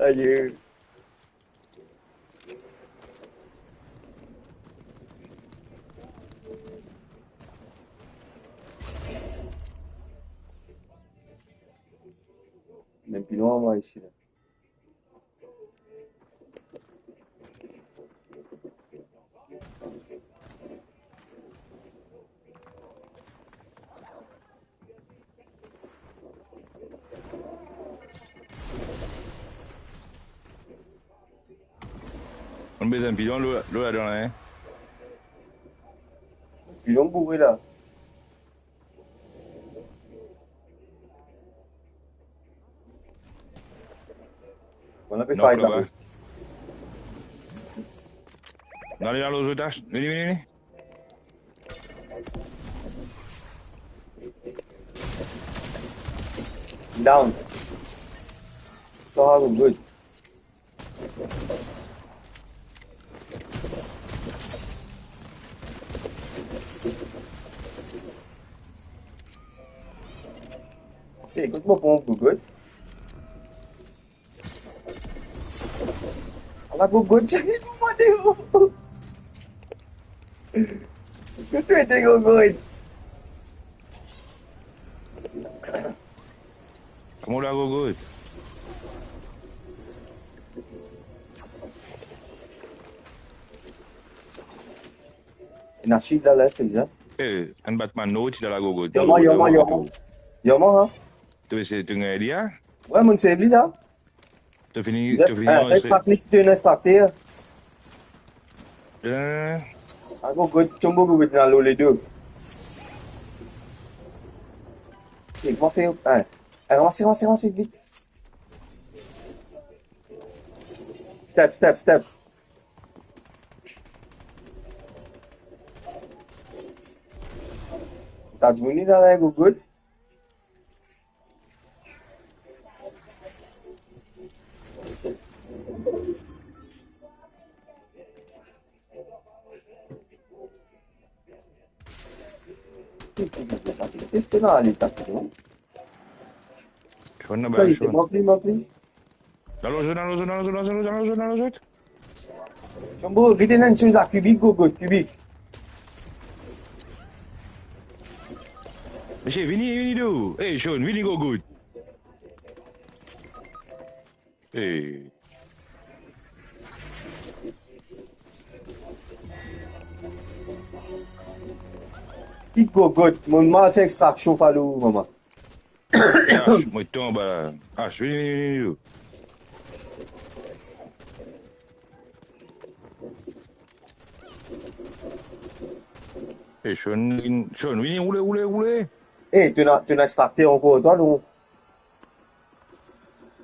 Aïe. Même plus loin, moi, ici. Là. On met un pilon, l'eau là-dedans, hein? Pilon bourré là. On a fait fight là. Allez, dans l'autre tâche. Venez. Down. So good. Hey, écoute-moi pour un good. Ala good, jangan lupa dia. Betul tengok good. Comment la gogo? Nasi dah last exam. Un Batman no, tu la gogo. Yama ha? Tu veux c'est un dia? Ouais, mon c'est là. Tu finis extract list tu extracter. Aku good combo good na les deux. Et comment faire? Ramassez, vite. Steps. T'as du menu dans la good. Qu'est-ce que là, les tapis, non? Chouan nan Ça, ba, il était chouan. rempli. Dans le jeu. Jumbo, gete nan chose la, cubique, go good, cubique. Monsieur, vini do. Hey, Sean, vini go good. Hey. Kick go good. Mon mal fait extraction, falou, maman. Moi, tombe là. Vini do. Hey, Sean, vini roule. Eh, tu n'as extracté encore, toi, non?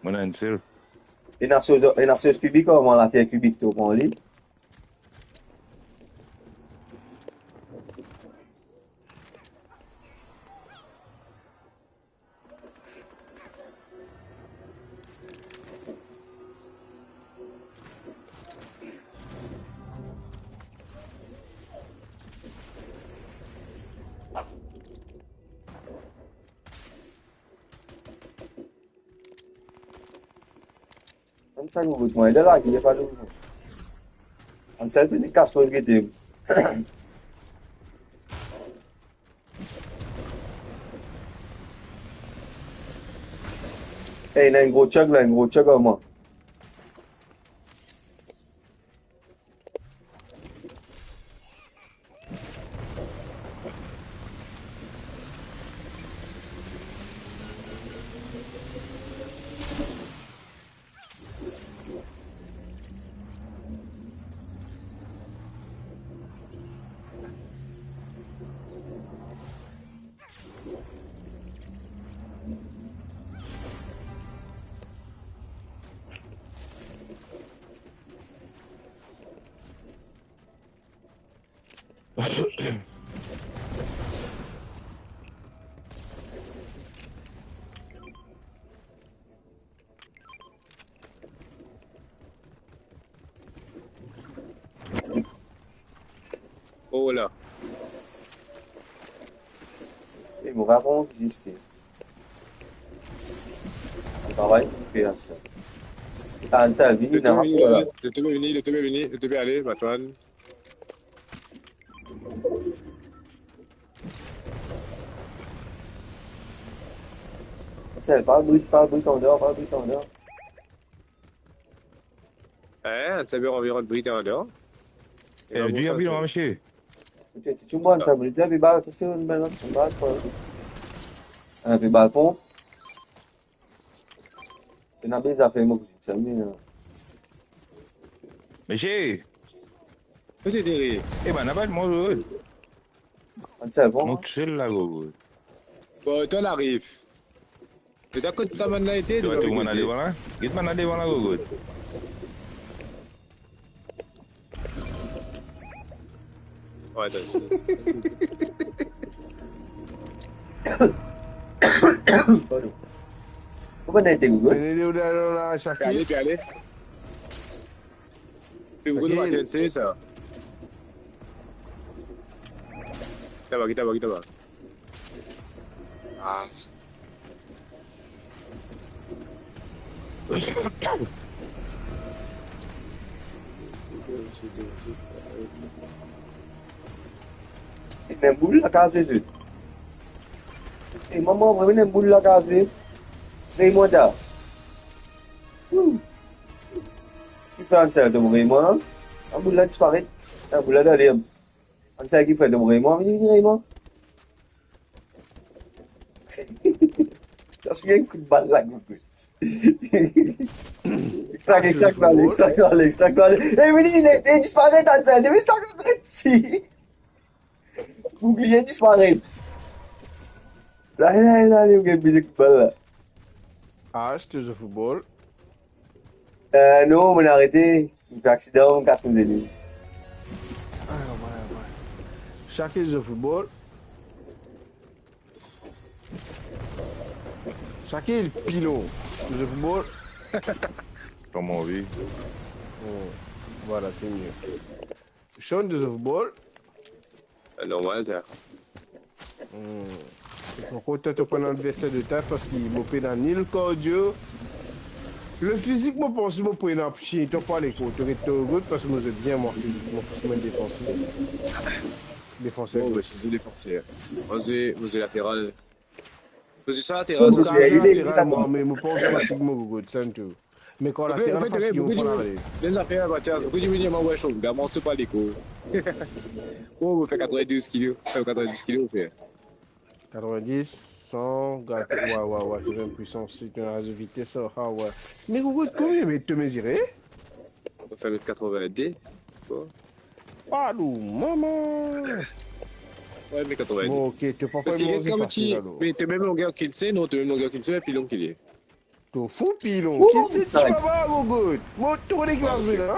Mon an sel. Et dans ce cubique, comment la terre cubique, tu prends lui? Comme ça, nous goûtons. De là, il n'y a pas de. On sait que les casse-pose qui étaient. Eh, il y a un gros chug là, moi. Oh là. Et mon raconte, c'est pareil, il fait ça. Ansel, vini dans la Le tebe aller, Matouane. Ansel, pas bruit en dehors. Un saber environ de brité en dehors. Du environ, monsieur. Tu vois, ça brille, puis bah, qu'est-ce que c'est une belle note, on va quoi. Puis balcon. Tu n'as pas fait moi que tu sais, mais. Monsieur. Peut-être derrière. Eh ben, n'a pas de mon jeu. Ansel, bon. Mon seul là, go. Bon, toi, l'arrive. Et d'accord, ça m'a été. Tu vas tout le monde aller voilà. Qu'est-ce que m'en aller voilà, go. Ouais, Pardon. Comment t'as été, Google? Venez où là, Shakil? Allez. Puis vous devez c'est ça. Kita bagi. Ah. Il y a une boule à caser. Et maman, vraiment une boule à caser. Raymond là. Qui fait Ansel de Raymond? La boule là disparaît. La boule là d'aller. Ansel qui fait de Raymond? Vini Raymond. Parce qu'il y a un coup de balle là, Google. Extract, allez. Eh, Willy, il disparaît, Ansel. Depuis ça, il disparaît. Google, il disparaît. Là, il y a une musique balle. H, tu joues au football. Non, on a arrêté. Il fait accident, on casse mon délire. Ah, ouais. Shaquille joue au football. Shaquille, pilon. Tu joues au football. Comment oui? Voilà, c'est mieux. Sean, tu joues au football. Normal, t'as. Pourquoi tu prends un adversaire de taille parce qu'il m'a pris dans ni le cardio. Le physique, moi, pense que je prends un chien, tu pas les côtes, tu es good parce que moi, je bien, moi, physiquement, parce que je suis défensif. Bon, c'est vous défenseur. Vous latéral. Vous ça latéral, Moi, latéral, moi, mais je pense que physiquement, good, c'est tout. Mais quand latéral, parce qu'il faut parler. Les affaires, Mathias, beaucoup de milliers m'envoient chaud, gars, mange pas les coups. Oh, vous faites 92 kilos, 90 kilos, vous faites. 90, 100, ouais, tu as une puissance, si tu as une vitesse, ah ouais. Mais Google, combien tu mesurais? On va faire le 90. Allô, maman! Ouais, mais 90. Bon, ok, tu peux pas faire manger facile alors. Mais tu as même longueur qu'il sait, non, tu as même longueur qu'il sait, et puis long qu'il est. Tu fous pilon, qu'il sait, tu vas pas, Google. Moi, tu connais glace, là?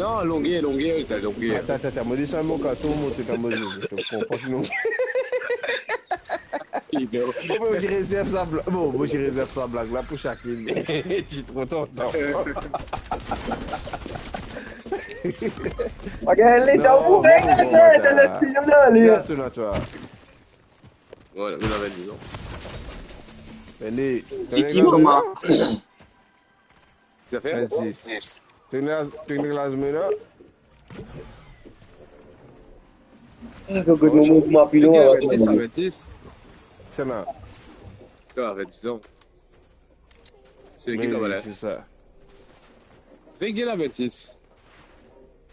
Non, longueur, t'as longueur. Attends, moi, descends mon carton, moi, tu t'as mangé, je te comprends, sinon. Bon, je réserve sa blague. Bon, moi, je réserve sa blague là pour chacune. Tu trop content. Regarde, les dents ouvertes, t'as la pilon là, les gars. Là, toi. Voilà, vous l'avez dit, non? Venez. Et qui, maman? Tu as fait? 26. Tu as une glace, là? Ah, quand mon mouvement pilon, 26, 26. C'est là. Ah, 26 ans. C'est l'équipe là, voilà. C'est ça. C'est qui là, 26?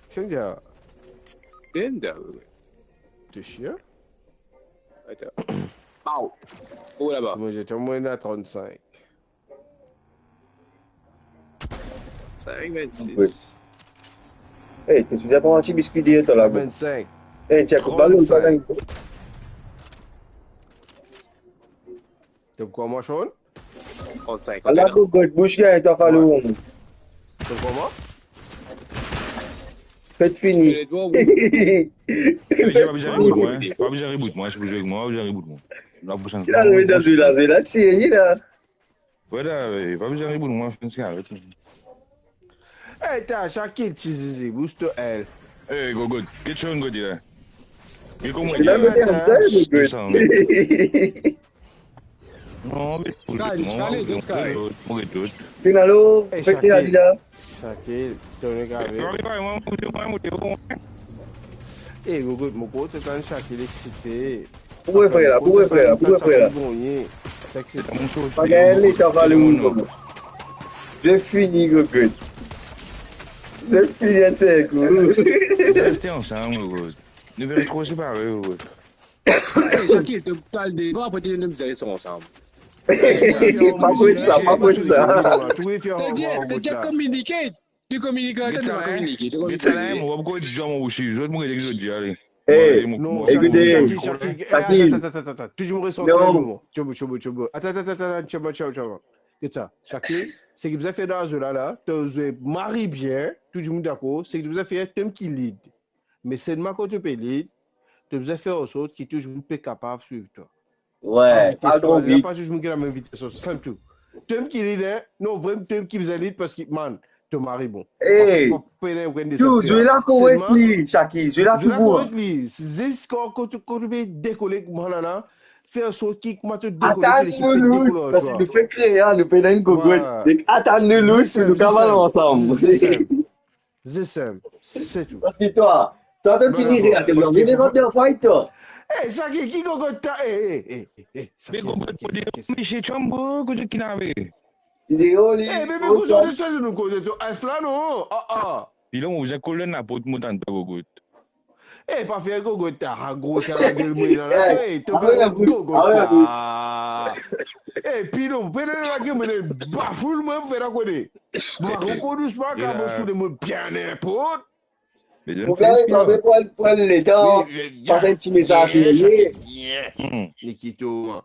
C'est bien. Bien, ouais. Tu chiant? Attends. Pau! Oh là-bas. Moi, j'étais au moins à 35. 5, 26. Hey, tu as pas un petit biscuit d'hier, toi là. 25. Hey, tu as pas ballon, ça là. Tu quoi, moi, Sean? 35. Allah, bouge, gars, t'as fallu. Tu quoi, moi? Faites fini. J'ai pas besoin de reboot, moi. Pas besoin de reboot, moi. Je peux jouer avec moi, pas besoin de reboot, moi. La prochaine fois. Il a vu la série, là. Ouais, là, pas besoin de reboot, moi. Je pense qu'il arrête. Hey, t'as Shaquille, Chizizi, boost L. Hey, go, qu'est-ce que tu veux dire là? Il a goûté comme ça, le goût. Non, mais Finalo, faites la vida. Shaquille, tu es gravé. Eh, Gogo, mon pote, c'est quand Shaquille excité. Pourquoi frère? C'est excitant. Regarde les cavaliers. J'ai fini, Gogo. J'ai fini, c'est cool. Restez ensemble, Gogo. Ne verrez trop séparés, Gogo. Shaquille, tu parles des gars, après tu nous disais, ils sont ensemble. Pas pour ça. C'est déjà communiqué. Tu communiques, tu dois communiquer. Hey, écoutez, attends, toujours me ressens un moment. Attends. C'est ça, Shaquille, c'est que vous avez fait dans ce là, tu as marié bien, tout le monde d'accord, c'est que vous avez fait un thème qui lead. Mais c'est de ma côté tu lead, tu vous avez fait aux autres qui toujours pas capable de suivre toi. Ouais, pas trop vite. Pas juste la même vitesse, c'est tout. Thème qui lead, non, vraiment thème qui vous a lead parce que, man, tu maries bon. Hey, tu joues là correctly, Shaquille, joues là tout bon. C'est ce qu'on peut décoller, manana. Faire sortir comment te attends-nous, parce que nous fait créer, nous fait une gogotte. Attends-nous, c'est nous cavalons ensemble. C'est simple, c'est tout. Parce que toi, tu finirais, tu vas venir de fight, toi. Eh, ça qui gogotte, mais gogotte, mais chez Chambo, que tu n'avais. Vidéo, li. Eh, mais gogotte, ça nous gogotte, Alfla, non? Puis là, on vous a collé un apôtre moutant de gogotte. Eh, pas faire gogo ta gros ça la gueule moi là. Eh, tu vas gogo ta. Eh, puis non, prenez la gueule mais bafoule moi faire à côté. Moi reconnaisse pas quand moi sous le mot bien n'importe. Vous voulez attendre pour l'état, passer un petit message. Yes. Nikito.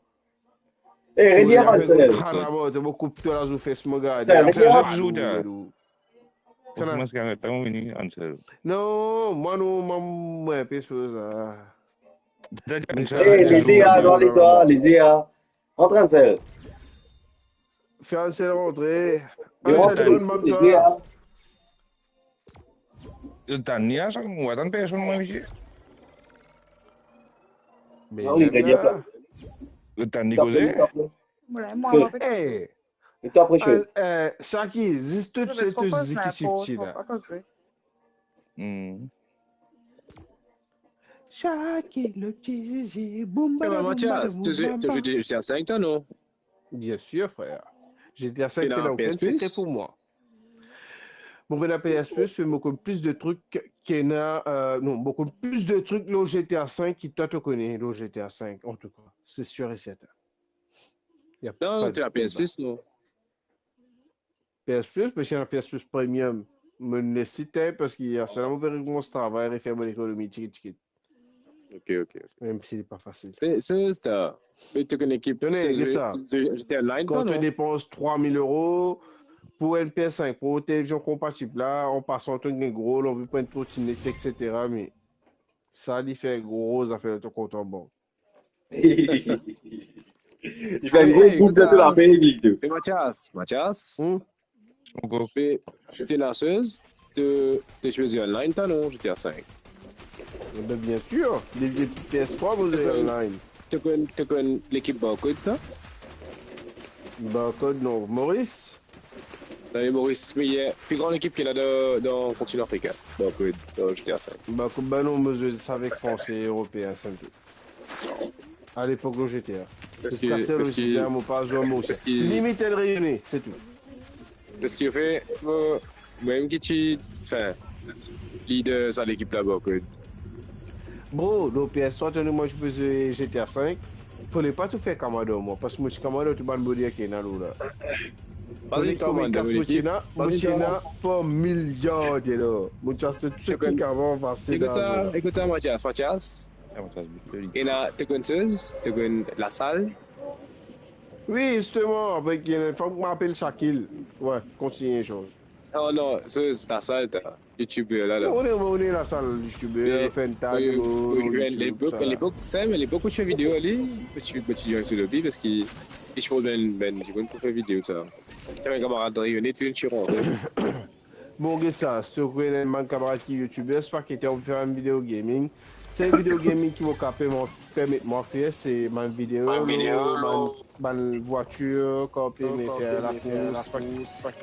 Eh, ready Ansel. Hanabo, te beaucoup de la zou fes mon gars. Ça, ready Mas kaya tamu ini answer. Non, moi non, moi peu chose. Eh, les EA, dans les doigts, les EA. Entre Ansel. Fais Ansel rentrer. Les EA. Tania sang muatan peso mau sih. Ah oui, ready après. Tani cos'è? Eh. E tu après Shaki, zisto tu sais tu zikisipti là. Shaki, le petit zizi, boum Eh ben Mathias, tu joues GTA 5 toi non? Bien sûr frère. GTA 5 c'était pour moi. Bon, ben la PS Plus fait beaucoup plus de trucs qu'il y a, non, beaucoup plus de trucs le GTA 5 qui toi te connais, le GTA 5 en tout cas, c'est sûr et certain. Non, c'est la PS Plus non? PS Plus, mais c'est la PS Plus Premium. Me nécessite parce qu'il y a seulement mon travail et faire mon économie, tchik. Ok. Même si c'est pas facile. Mais c'est ça. Mais tu connais qui? Tenez, ça. GTA Online, quand tu dépenses 3 000 € pour une PS5, pour une télévision compatible, là, on passe en temps gros, on veut prendre trottinette, etc. Mais ça lui fait gros affaire de ton compte en banque. Il fait un gros bout de la paix, mais Mathias. Mais t'es lanceuse de jouer online, t'as non, GTA 5. Ben, bien sûr, les PS3, vous avez online. Tu connais l'équipe Barcode, toi? Barcode, non. Maurice? Maurice, mais il y a plus grande équipe qu'il y a dans le continent africain. Barcode, dans GTA 5. Barcode, ben non, mais je savais que français et européen, c'est un peu. À l'époque de GTA. Parce que le GTA, mon pas joué mot. Limite, elle rayonnait, c'est tout. Parce qu'il fait, même qui tu, enfin, leader à l'équipe là-bas, quoi. Bro, le PS3, tu moi je peux jouer GTA 5. Fallait pas tout faire Kamado, moi, parce que moi, je suis Kamado, tu vas me dire qu'il y a là. Vas-y, toi, man, Mochina, pas milliards de dollars. Mochina, tout ce qui avant va se écoute ça, Mathias. Et là, tu connais la salle? Oui, justement, avec une femme qui m'appelle Shakil. Ouais, continue les choses. Oh non, c'est la salle, YouTube là. On est la salle YouTube, Fentag, l'époque, ça, mais l'époque où je fais vidéo, je suis sur le pays parce qu'il faut du coup pour faire vidéo, ça. J'avais un camarade rayonné, tu es un bon, regarde ça, si tu connais un camarade qui est YouTuber, c'est pas qu'il était en faire une vidéo gaming. C'est une vidéo gaming qui va permettre de faire, c'est ma vidéo, ma voiture, camper, mais faire la course.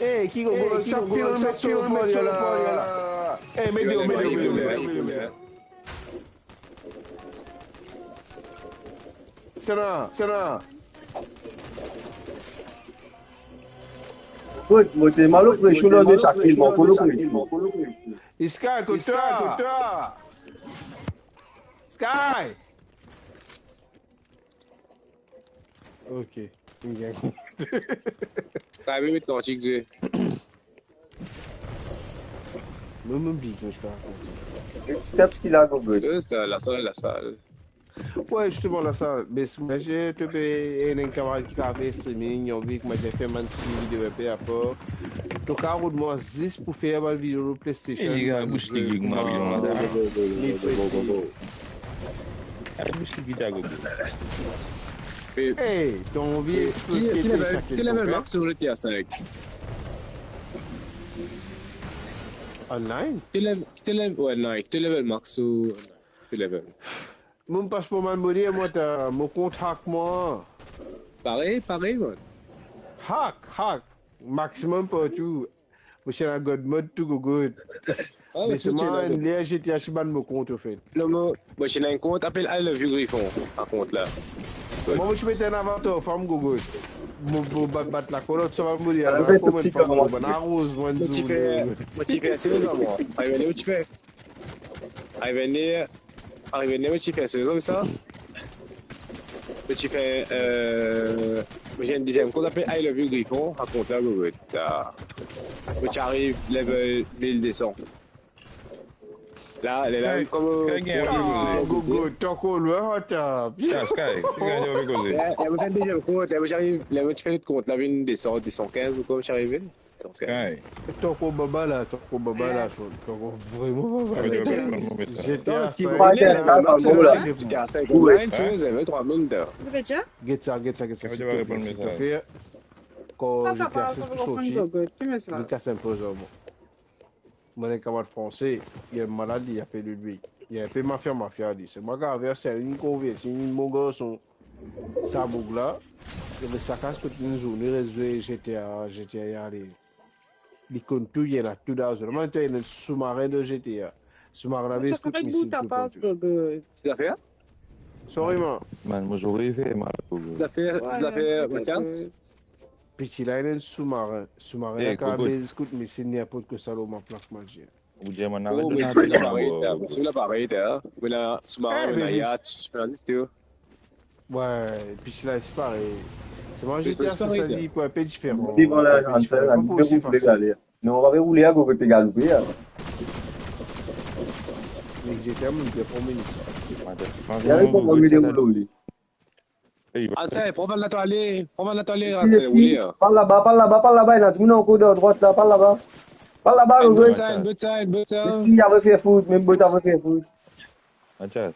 Eh, qui go, ça pile, mais sur le pôle là. Eh, mets C'est là. Écoute, moi, t'es malo pour échouer de Shakil, mon polo pour Iska, écoute-toi. Sky! Ok. Sky, mais quand tu dis. Même big, je sais pas. Steps qu'il a, Google. C'est la salle. Ouais, justement, la salle. Mais j'ai un camarade qui a fait streaming, on vu que moi j'ai fait ma petite vidéo après rapport. Donc, à route, moi, 10 pour faire ma vidéo PlayStation. Les gars, bouge les gigs, ma vidéo là. Hey, ton vie quel level max sur GTA 5? Online? Quel level max sur quel level? Mon passeport mal monnaie, moi, mon compte hack, moi. Pareil, man. Hack. Maximum partout. Moi, c'est un god mode tout go good. Mais seulement, les GTA, je suis pas de mon compte, au fait. Moi, j'ai un compte, appelle I Love You Griffon, par contre, là. Moi, je mets un avatar, femme go good. Pour battre la colotte, ça va me dire. Elle va être toxique, comment? Moi, tu fais sérieusement, moi. Arrive, où tu fais? Arrive, où tu fais sérieusement, ça? Tu fais, j'ai un deuxième compte appelé I Love You Griffon, raconte là, go good. Tu arrives, level 1000 descend. Là, comme... Ah, Gogo, t'as quoi, là, attends. Sky, tu gagnes avec causer. Là, vous faites déjà le compte, là, j'arrive, là, tu fais notre compte, là, une des 115 ou quoi, je suis arrivé. Sky. T'as quoi, baba, là, t'as quoi, baba, là, t'as quoi, vraiment, baba, là. J'étais à 5 J'étais à 5 online, sur les 23 minutes. Vous faites déjà? Get ça, s'il te plaît. Quand j'étais à 6 pour sortir, je casse un peu, genre, mon camarade français, il y a une maladie, il appelle lui. Il y a un peu mafia, dit. C'est moi qui avais versé une conversion, mon garçon, ça bouge là. Il y avait ça casse toute une journée, j'étais à y aller. Il compte tout, il y en a tout dans le monde. Il y a un sous-marin de GTA. Sous-marin avec Ça fait bout ta passe, Gogo. C'est l'affaire? Sorry, man. Man, moi j'aurais fait mal. L'affaire, Mathias? Puis il y a un sous-marin. Sous-marin qui a des écoutes, mais c'est n'importe que ça, l'homme en plaque magique. Ou dire, man, Oh, mais c'est l'appareil, t'as. Voilà, sous-marin, on a yacht, c'est ouais, puis là, c'est pareil. C'est moi, j'étais à ça dit pour un peu différent. Vivant la Hansel, on peut rouler aller. Nous, on va rouler à Gogo Pégal, oui. Mais j'étais à mon idée pour mener. Il y avait pour moi des rouleaux. Hansel, prends la toilette, Si, par là-bas, il a dit, non, coup de droite là, par là-bas. Par là-bas, Gogo. Si, il avait fait foot, même Bot avait fait foot. Mathias.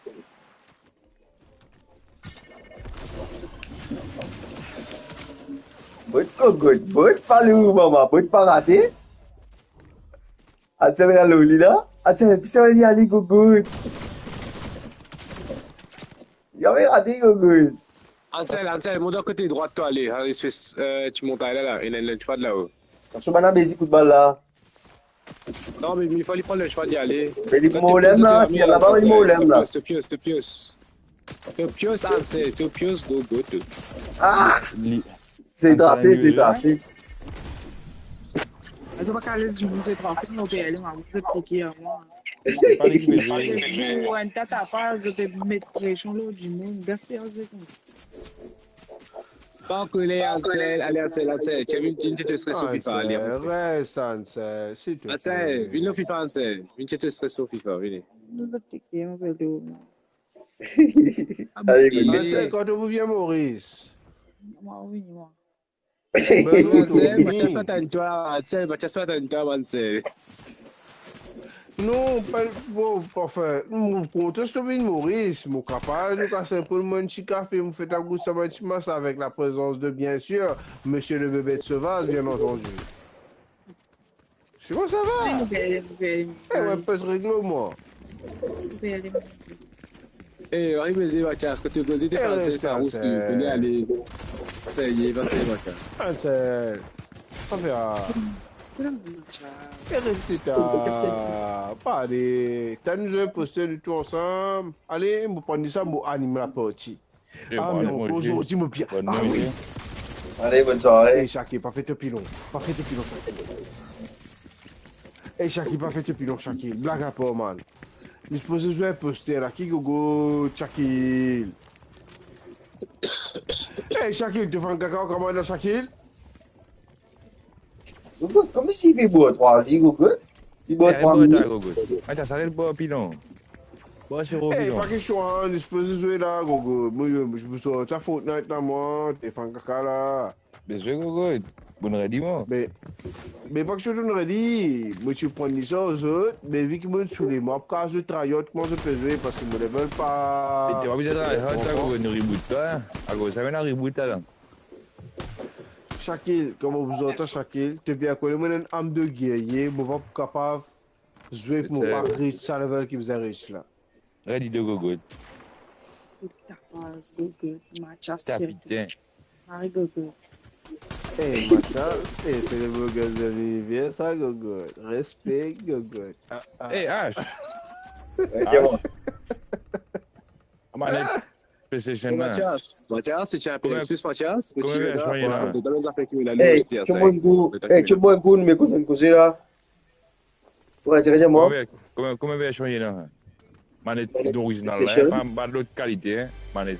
Bot, pas le maman, Bot pas raté. Hansel est à l'oli là. Hansel, puis ça, il y a les Gogo. Il avait raté Gogo. Hansel, monte à côté droit de toi, allez, tu montes là, il y a un cheval là-haut. Je suis pas baiser coup de balle là. Non, mais il faut lui prendre le cheval d'y aller. Mais les molem là, s'il y a là-bas, les molem là. Te pios, Hansel, te pios, Gogo, tout. Ah! C'est tracé. Mas eu vou calar esse vídeo aí pra você, não tem ali, mas você fique aqui, ó. Une tête à faire, je vais mettre pression là du monde, gaspiller comme. Pas que les Hansel, allez Hansel, tu as vu une petite stress au FIFA, allez. Reste, Hansel, s'il te plaît. Hansel, viens au FIFA, Hansel, une petite stress au FIFA, venez. Não vou ter que, não vou ter. Hansel, quand vous vient Maurice. Oui, moi. Hansel, Mathias pas toi, Hansel. Non, pas bon, enfin, mon conteste de Maurice, mon capable de casser pour le monde qui café, me fait un goût ça avec la présence de, bien sûr, monsieur le bébé de sauvage, bien entendu. C'est bon, ça va? Eh, un peu de règlement. Eh, arrive, Mathias, quand tu causes, t'es pas Hansel, t'es un rousse, tu venais aller. Ça y est, Mathias. Hansel, ça va. Pas allez, t'as nous un poster du tout ensemble. Allez, vous prenez ça, vous animez la partie. Ah, mais on pose aussi mon pied. Ah oui. Allez, bonne soirée. Eh, Chaki, pas fait te pilon. Eh, Chaki, pas fait te pilon, Chaki. Blague à part, man. Je pose jouer un poster là. Qui gogo, Chaki. Eh, Chaki, tu fais un caca comment là, Chaki? Comment s'il fait beau à 3 Gogo? Il boit 3 minutes. Mathias, allez le bois pilon. Bois sur au Eh, pilon. pas question, hein. Je pose jouer là, gogo. Moi, je me sors ta Fortnite là, moi. T'es fait un caca là. Mais je vais gogo. Bonne rediment. Mais pas que je te dit. Moi, je prends ça aux autres. Mais vu qu'ils me saoulent, moi, quand je triote, comment je peux jouer parce qu'ils ne veulent pas. Tu vas obligé de faire une reboot, toi. À gauche, ça va une reboot là. Shakil, comme vous entendez, Shakil, tu viens quoi, moi, un âme de guerrier, je vais capable de jouer pour mon riche, ça level qui vous est riche là. Ready de gogo. Capitaine. Marie Gogo. Eh, Mathias, c'est le beau gars de l'univers, ça, Gogo. Respect, Gogo. Eh, H. PlayStation. Mathias, si tu as un PS Plus, Mathias, tu tu bois un coup, mais quand on cause là. Ouais, tu es moi. Comment version il y a? Manette d'original, pas de l'autre qualité, manette.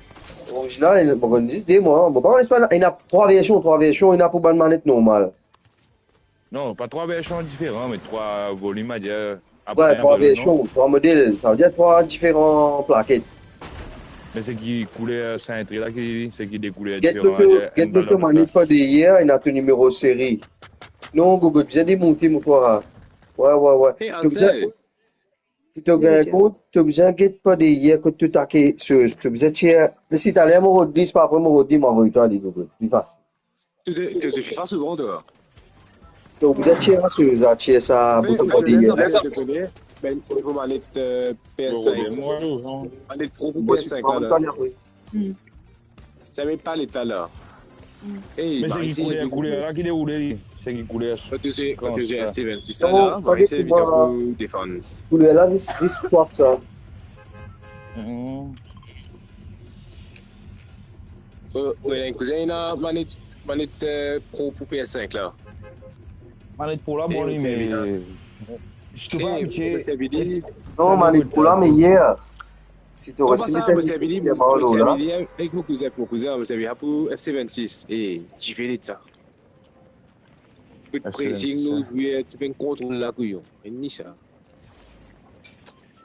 Original, il on dit des mois. Bon, par exemple, il y a 3 versions, il y a pour une manette normale. Non, pas 3 versions différentes, mais 3 volumes à dire. Ouais, 3 versions, 3 modèles. Ça veut dire 3 différents plaquettes. Mais c'est qui coulait cintré là, c'est qui découlait Get l'auto manette pas d'hier, il a ton numéro série. Non, Google, bien démonté, mon frère. Ouais. Hey, Ansel. Tu te gagnes compte, tu as besoin de pas d'hier que tu t'as que tu as besoin de tirer. Si tu as l'air mon rodis, pas après mon rodis, m'envoie-toi à Google. Plus facile. Tu te FIFA souvent dehors. Tu as besoin de tirer ça, tirer ça, beaucoup pas d'hier. Ben, il faut manette PS5. Manette Pro pour PS5 là. Ça même pas l'état là. Mais c'est qui coulait là qui déroulait. C'est qui coulait. Quand tu sais FC26 là, on va essayer vite pour défendre. Couleur là, c'est soif ça. Ouais, un cousin il a manette Pro pour PS5 là. Manette Pro là, bon, mais je te parle, tu non, manette Pro là, mais hier. Si tu aurais ça, avec mon cousin, vous savez, pour FC26, et tu fais ça. Tu peux pressing, nous, tu peux contrôler la couillon. Et ni ça.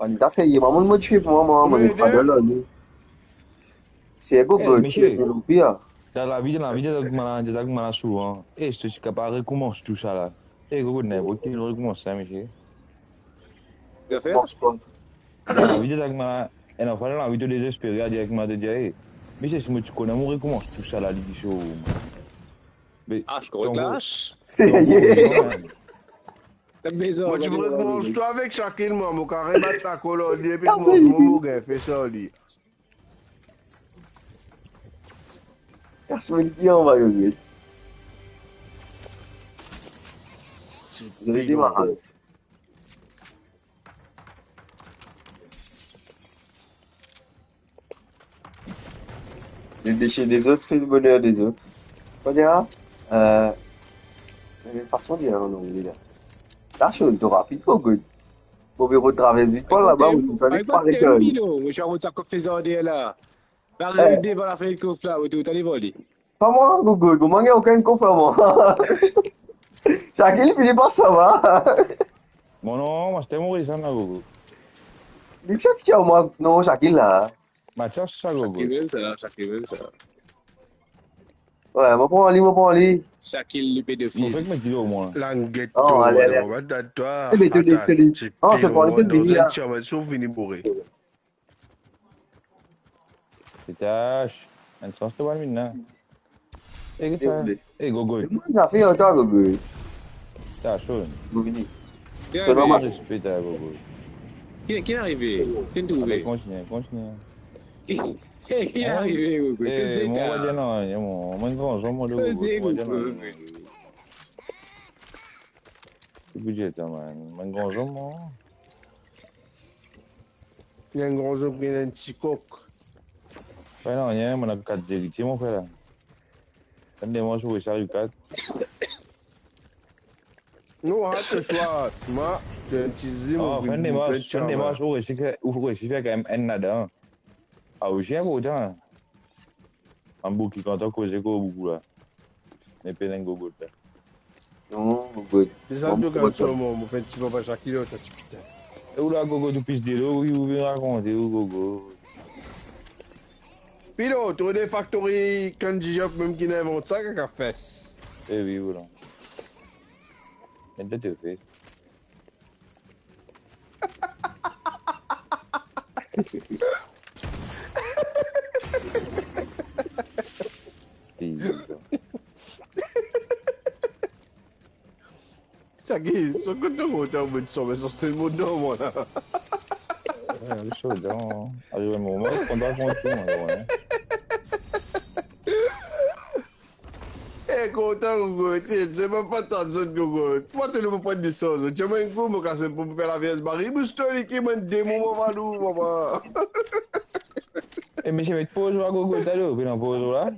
On t'a essayé, maman, moi, tu fais pour moi, on est pas de là, c'est Google, tu es le pire. Dans la vie, de la souvent. Et je suis capable de recommencer tout ça là. Et Google n'est pas qui recommence ça, monsieur. Tu as fait? La vie de la et non, fallait l'envie de désespérer directement de dire, mais c'est si tu connais, on recommence tout ça là, l'édition. Ah, je crois que lâche. C'est la maison. Moi, tu me recommences toi avec chacun, moi, mon carré battre ta colonne, et puis mon gars fait ça, lui. Casse-moi le pied, on va y aller. Je vais dire ma race. Les déchets des autres fait le bonheur des autres. Quoi dire? Il y a une façon de dire en anglais là. Là, je suis trop rapide, pas good. Pour bureau de traverse vite, pas là-bas, où tu fais pas les cœurs. Je suis en train de faire ça là. Là, le débat la fin de coffre là, où tu as les volés. Pas moi, Google, vous manquez aucun coffre à moi. Chacun finit par ça, va. Bon, non, moi, c'était mon ça, Google. Dis que chaque au moins, non, chacun là. Mathias, ça, Google. Chacun ça. Ouais, moi prends un lit. Chacun le pédophile. Faut que je au moins. Languette, oh, allez. On va t'attendre, toi. Eh, mais tu dis. Oh, tu parles de Billy là. Tu vas sauver fini bourré. C'est H. Un sens de one minute. Et que ça? Et Google. Ça fait un temps, Google. Ça, chaud. Google. C'est normal. Respect à Google. Qui est arrivé? Qui est trouvé? Continue. Qui est arrivé, Google? Eh, moi, je non, moi, grand, j'en moi, le Google. C'est budget, man. Moi, grand, j'en moi. Il y a un grand jeu qui est un petit coq. Ouais, non, il y a un 4 héritiers, mon frère. Quand moi, je vais faire 4. Non, hâte ce soir, moi, tu as un petit zim. Ah, fin des matchs, on réussit quand même un nada. Ah, oui, j'ai un beau temps. Un beau qui quand on cause beaucoup là. Mais pas d'un gogo là. Non, Google. C'est ça, tu as sur moi, mon petit papa Shakiro, ça tu putain. Et où là, gogo, tu pisses de l'eau, oui, vous venez raconter, où gogo. Pilo, tu as des factories Kanji-Job même qui n'inventent ça, qu'à fait. Eh oui, voilà. Et de te fait. Ça qui est, ce que tu as envie de sauver, ça c'est le mot de moi là. Ouais, le chaud, non. Arrive un moment, on doit continuer, ouais. Eh, content, Gogo, c'est même pas ta zone, Gogo. Moi, tu ne peux pas dire ça. Tu m'as un coup, mon casse pour me faire la vieille barre. Il me story qui m'a dit, mon maman, maman. Eh, mais je vais te poser à Gogo, t'as l'eau, puis on pose là.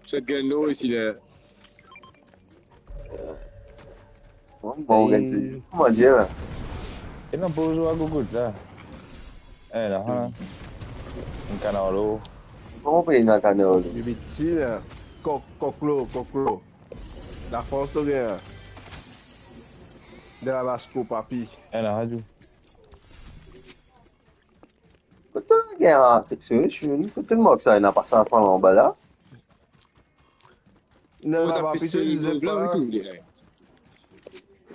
Cette gueule-là ici, là. Bon, comment dire? Et non, pose à Gogo, là. Eh, là, hein. Un canard l'eau. Comment payer un canard? Les petits, là. Coquelo. La France, tu viens. De la Vasco, papi. Elle a radio. Kote gen a seksyon, kote mok sa yon a pasan fan an ba la. Non, Vous la avez papi, pisté tu le disais blanc et pas. tout, là.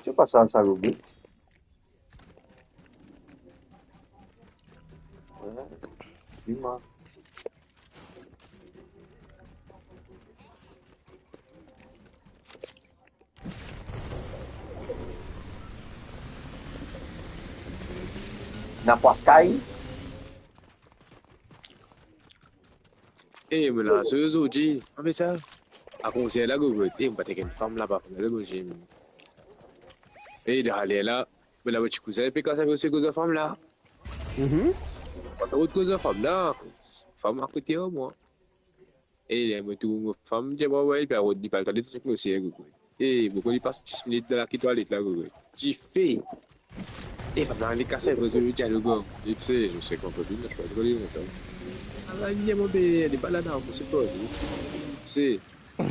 Kote pasan sa gobe. Dima. Na Pascal. Eh, mais là, c'est eux autres, ah, mais ça, à conseiller la gogotte, eh, on va take une femme là-bas, mais là, j'ai mis. Eh, il est allé là, mais là, tu cousin, puis quand ça veut aussi cause de femme là. Pas autre cause de femme là, femme à côté, moi. Eh, il y a une femme, j'ai pas ouais, puis à l'autre, il parle de ça, aussi, gogotte. Eh, beaucoup, il passe 10 minutes de la qui toilette là, gogotte. Tu fais. Eh, femme là, elle est cassée, parce que je dis à le gars, tu sais, je sais qu'on peut venir, je peux rigoler longtemps. Ah, il y a mon bébé, elle est pas là-dedans, c'est pas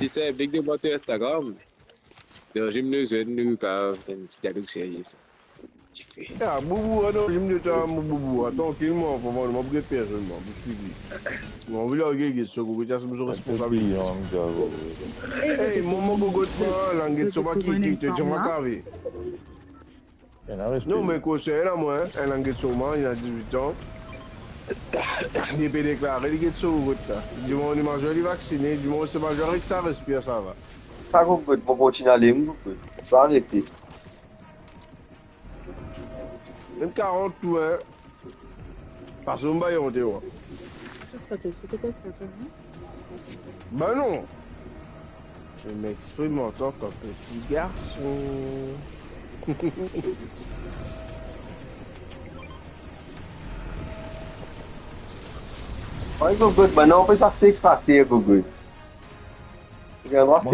c'est avec des boîtes Instagram. Le gymnase, nous, quand tu dialogue sérieux. Tu fais. Ah, boubou, non, je me dis, boubou, tranquillement, pour moi, je m'en personne, moi, je suis dit. On veut regarder ce que vous avez sur responsabilité. Eh, mon gogo, langue de ma qui te dit ma cave. Non, mais conseil là, moi, un langue de il a 18 ans. Il peut déclarer, il est sur route là. Du moment où il est majeur, il est vacciné. Du moment où c'est majeur et que ça respire, ça va. Ça gobe, pour continuer à aller, gobe. Pas arrêter. Même 40 tout, hein. Parce qu'on va y en dehors. Ben non. Je m'exprime en tant qu'un petit garçon. Ay, gobe, maintenant on peut ça se extracter, gobe. Tu kan reste en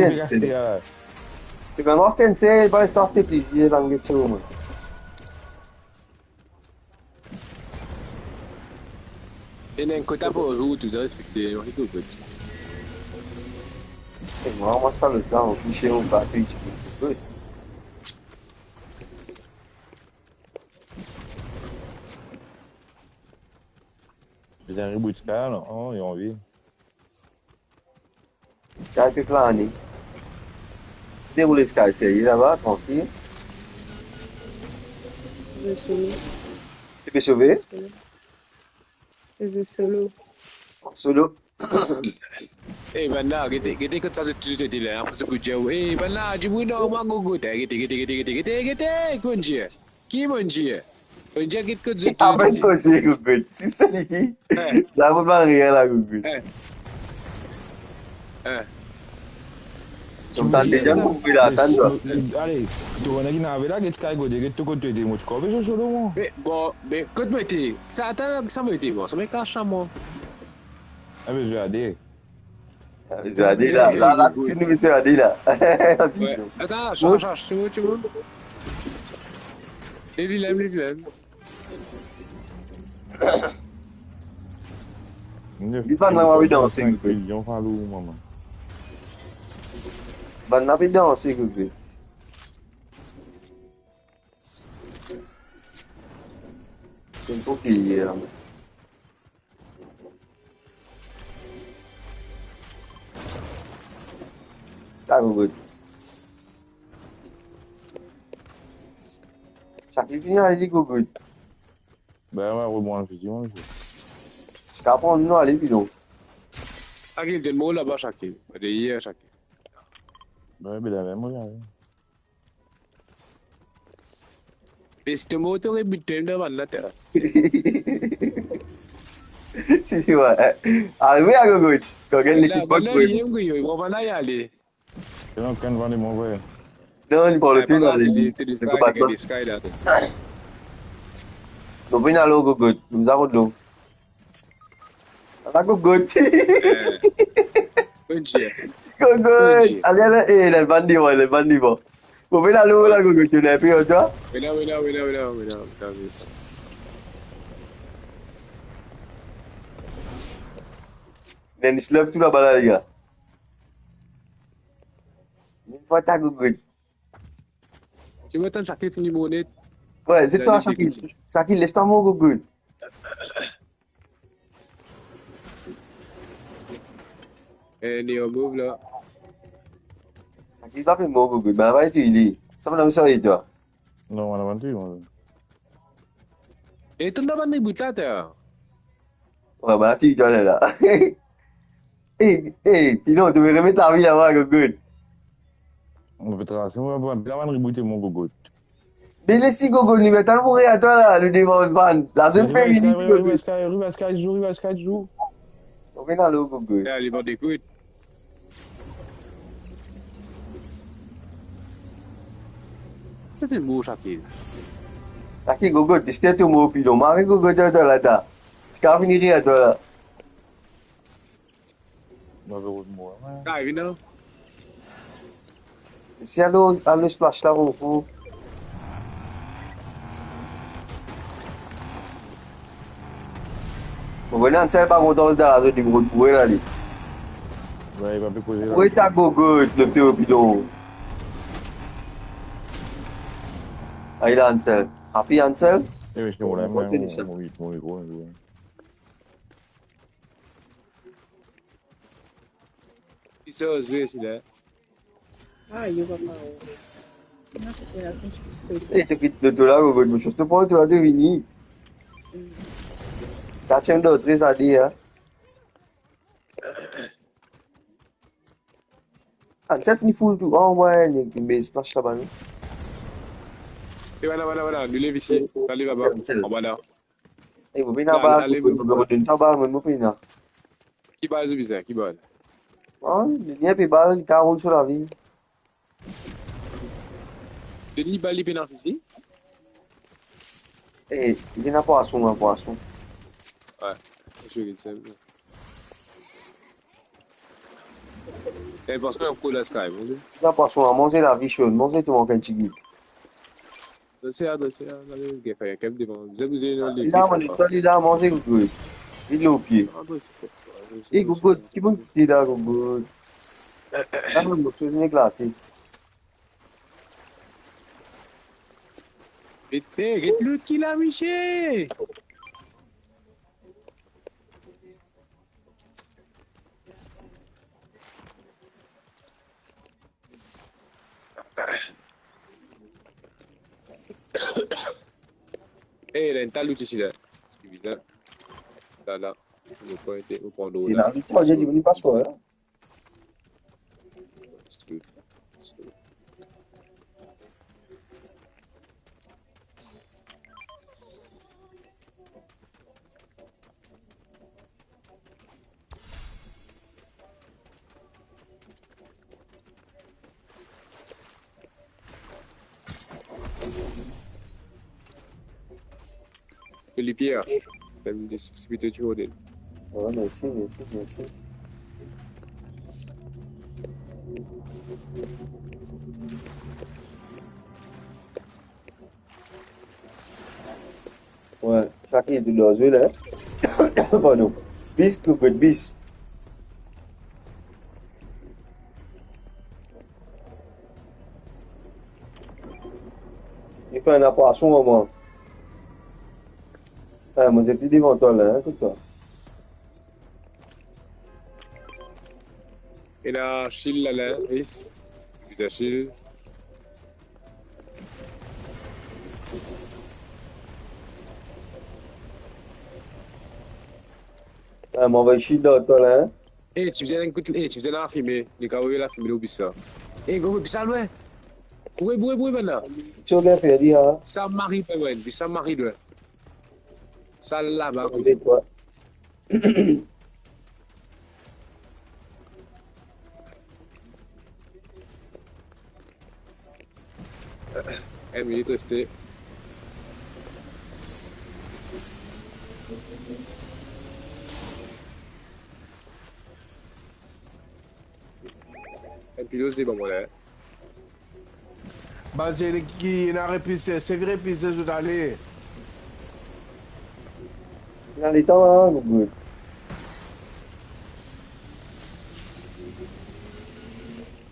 Tu kan reste en se, pas rester en se plaisir dans le tio, man. Et d'un côté, pour jouer, tu as respecté, on est tout petit. Et moi, ça le temps, on fiche au batterie, tu peux. C'est un reboot Sky, là. Oh, ils ont envie. Sky peut planer. Dérouler Sky, c'est là-bas, tranquille. Je solo. Tu peux sauver? Je solo. Solo. Eh, maintenant, gete que ça, tu te dis là, parce que tu eh, maintenant, tu veux non, moi, gogo, gete, condier. Qui mon dieu? On dit que tu Ah ben, quoi, c'est gogo. C'est ça, les filles. Là, vous pas rien, là, gogo. Tu m'as déjà compris là, attends. Allez, tu vas aller dans la ville, tu vas aller tu côté de moi, tu connais ce solo moi. Mais bon, mais quand tu m'étais, ça attend, ça m'était bon, ça me cache à moi. Ah, mais je vais aller. Je vais aller là, là, tu nous mets aller là. Ouais. Attends, change, tu veux? Les vilains. Il va dans la danser, gogo. Ils ont fallu, maman. Va dans la danser, gogo. C'est un peu qui là. Ça, gogo. Ça qui vient aller, gogo. Ben ouais, remonte effectivement. Je comprends, non, allez, puis donc. Aqui, tem mot là-bas, Shakil. Hier, Shakil. Ben, mais la même, regarde. Mais si tu m'as autoré, tu es devant la terre. Si, ouais. Arrivé à gogo. Quand elle l'équipe pas gogo. Il va pas y aller. C'est non, quand on va mon frère. Non, il parle de là, il est des sky là. Nous venons à l'eau, gogo. Nous avons de l'eau. La gogo. Bon Dieu. Gogo. Allez, le bandit, ouais, le bandit, bon. Nous venons à l'eau, là, gogo. Tu n'as plus, toi? Oui, là. Il se lève tout là-bas, les gars. Une fois, t'as gogo. Tu m'attends chaque finit mon net. Ouais, c'est toi, Shakil. Shakil, laisse-toi mon gogo. Et Néo move là. Shakil, pas fait mon gogo. Ben, va tu il est. Ça me l'a mis toi. Non, on a vendu, moi. Et tu n'as pas de but là, t'as. Ouais, ben, tu es là. Sinon, tu veux remettre la vie avant, gogo. On peut tracer, on va bien rebooter mon gogo. Mais laisse gogo, il met tellement à toi là, le devant de van. La zone féminine, gogo. Rivasky joue. On vient là, le gogo. Et allez, bon, écoute. C'est un mot, Shakil. Shakil, gogo, tu sais tout mon pilon. Marie, gogo, tu es là, là. Tu vas finir à toi là. Sky, viens là. Si allo splash là, on fout. On va aller en salle par contre dans la zone du gros pour là. Ouais, il va plus poser là. Où est ta gogo, le petit pilon? Ah, il est en salle. Happy en salle? Eh, mais je te roule, mon micro. Il se ose, c'est là. Ah, eu va pas. Não, fazer assim, tipo, estou. Eh, tu quittes le dollar, gogo. Je te prends, tu vas devenir. T'as tiens d'autres, ça dit, hein? Ah, c'est ni full tout. Oh, ouais, il y a une base splash là-bas. Et voilà, lui lève ici. Allez, là-bas. En bas là. Eh, vous venez là-bas, vous venez là-bas, vous venez là. Qui balle, c'est bizarre, qui balle. Ah, il y a des balles qui roulent sur la vie. Denis balle, il pénale ici. Eh, il y a un poisson, un poisson. Ouais, je vais ça. Et parce qu'on a un coup de Sky, mon Dieu. Il y a un poisson à manger la vie chaude, manger tout mon cantigui. C'est allez, il fait un câble devant. Vous avez une Là, on est allé là à manger, gogo. Il est au pied. Eh, gogo, qui bon qui est là, gogo? Là, on me souviens éclaté. Get le kill à Miché! Eh, il y a un talou ici là. C'est bizarre. Là. On peut pas on prend l'eau. C'est là, tu m'as dit, il passe pas, hein? Les pierres. Même des spécificités du modèle. Ouais, merci. Ouais, chacun est de leur jeu là. Pardon. Bis, gogo, bis. Il fait un poisson au moins. Ah, moi j'étais devant toi là, écoute-toi. Et là, Achille là, Riff. Puis Achille. Ah, m'en va chier là, toi là. Eh, tu faisais la filmer. Les gars, la filmer au Bissa. Eh, go, Bissa, ouais. Oui, maintenant. Tu regardes, fait dire, hein. Ça marie, ouais, Bissa marie, ouais. Ça là-bas. Toi. Il est resté. Et puis c'est bon, voilà. Bah, j'ai qui n'a répissé, c'est vrai, puis c'est tout aller. Dans les temps, hein, gogo.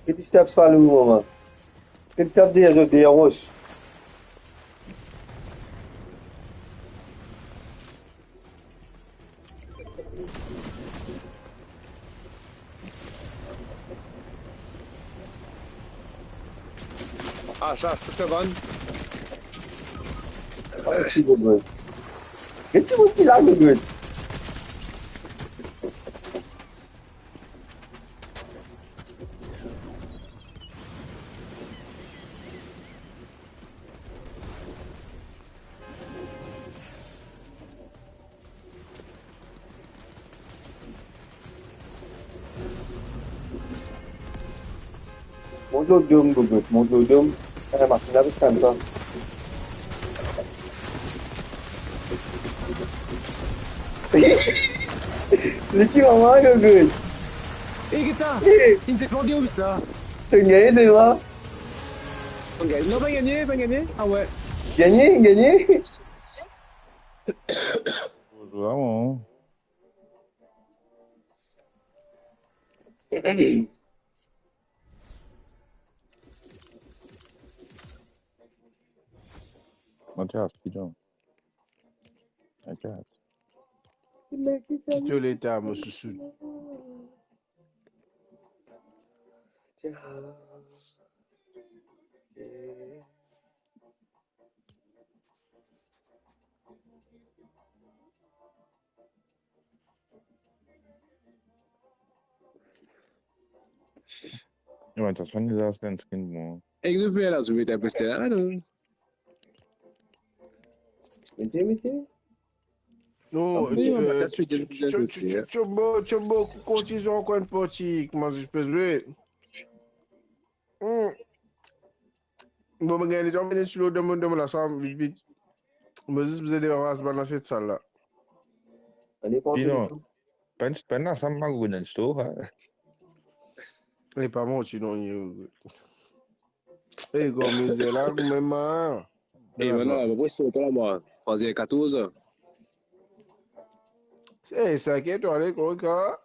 Petit steps falou, maman. Petit steps des roches. Ah, ça, c'est seconde. Ah, si, good. Qu'est-ce que tu veux qu'il a, good? Monte le dôme, good. Monte le dôme. Ah, mas nada esse cara, tá? Liki mama, good. Eh, qu'est-ce que ça? Il s'est planté où ça? T'as gagné, c'est moi? Non, pas gagné, pas gagné. Ah ouais. Gagné? Vraiment. Mathias, pigeon. Mathias. Quitte l'état, mon chouchou. Ouais, t'as soigné les assistants skin, moi. Et que tu fais là, je vais t'appeler là, non? Mettez. Non, tu continues encore une partie, comment je peux jouer? Bon, mais gagner, tu vas sur le demande de la salle, vite. Mais si vous êtes dans cette salle-là. Allez, pas Pino, pensa sama magunan sto, ha? Et pas moi, sinon, eh, comme il est là, même, Et voilà, après, c'est toi, moi. Troisième 14. Eh, ça qui est toi, allez, quoi?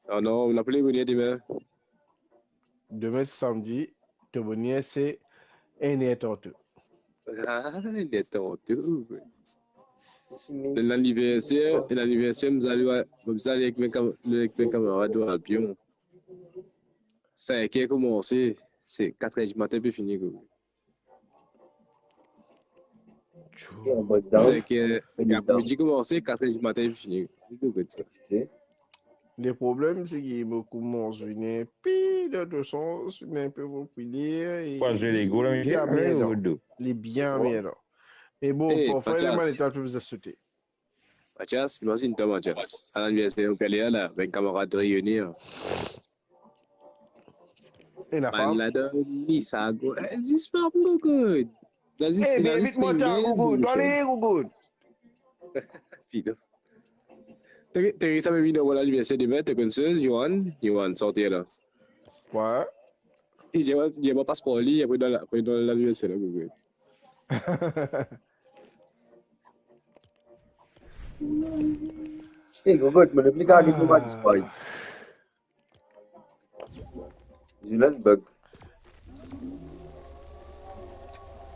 Ah non, on a appelé venir demain. Demain, c'est samedi. Te venir, c'est un et tortue. Ah, il est temps, tout. L'anniversaire, vous allez avec mes camarades au Albion. Ça qui a commencé, c'est 4h du matin, puis fini. C'est que l'après-midi commencé, 4h du matin, puis fini. Le problème, c'est qu'il y a beaucoup de venir, puis de toute façon, c'est un peu populaire. Quoi, j'ai les gars, là, il est bien là. Mais bon, pour faire les manières, tu peux sauter. Mathias, imagine-toi, Mathias. À l'anniversaire, on est là, avec un camarade de réunir. Et la femme? Man, là, Nisa, this femme go good. Hey, baby, moi, t'as go good. Allez, go good. Fido. T'as ça, mais voilà, l'anniversaire demain, t'es comme ça, Johan, sortir là. Ouais. Et j'ai mon passeport, lui, après dans l'anniversaire, là, go good. Eh, good, mais depuis quand il m'a disparu. Zulenberg.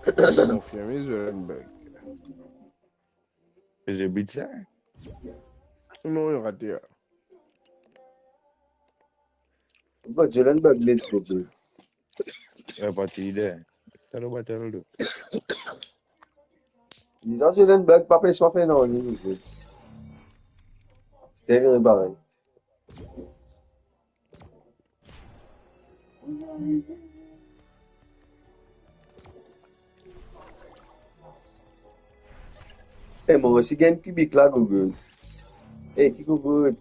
Confirmé, Zulenberg. J'ai bit ça? Non, il a raté. Good, Zulenberg, il est trop good. Il n'y a pas d'idée. Ça doit pas être le Disons Zulenberg, papa, il s'en fait non, il est good. C'était pareil. Eh, moi aussi, il y a une cubique là, Google. Eh, qui Google?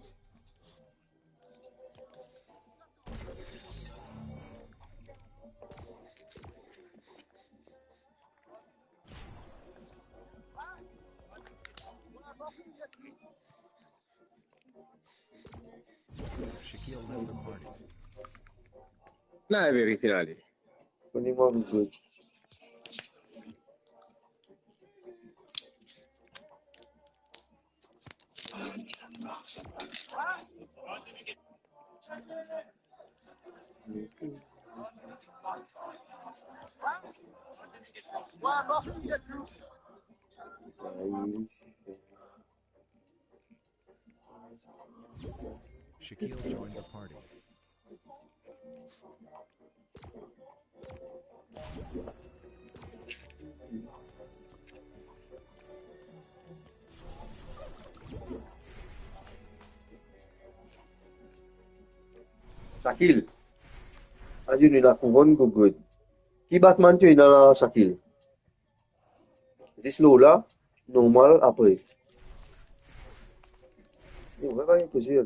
Là, vérifier, allez. Connais-moi, Google. Shaquille joined the party. Shakil. Ayun nila couronne go good. Qui Batman tu es dans la Shakil? C'est slow là, normal après. On va voir une chose là.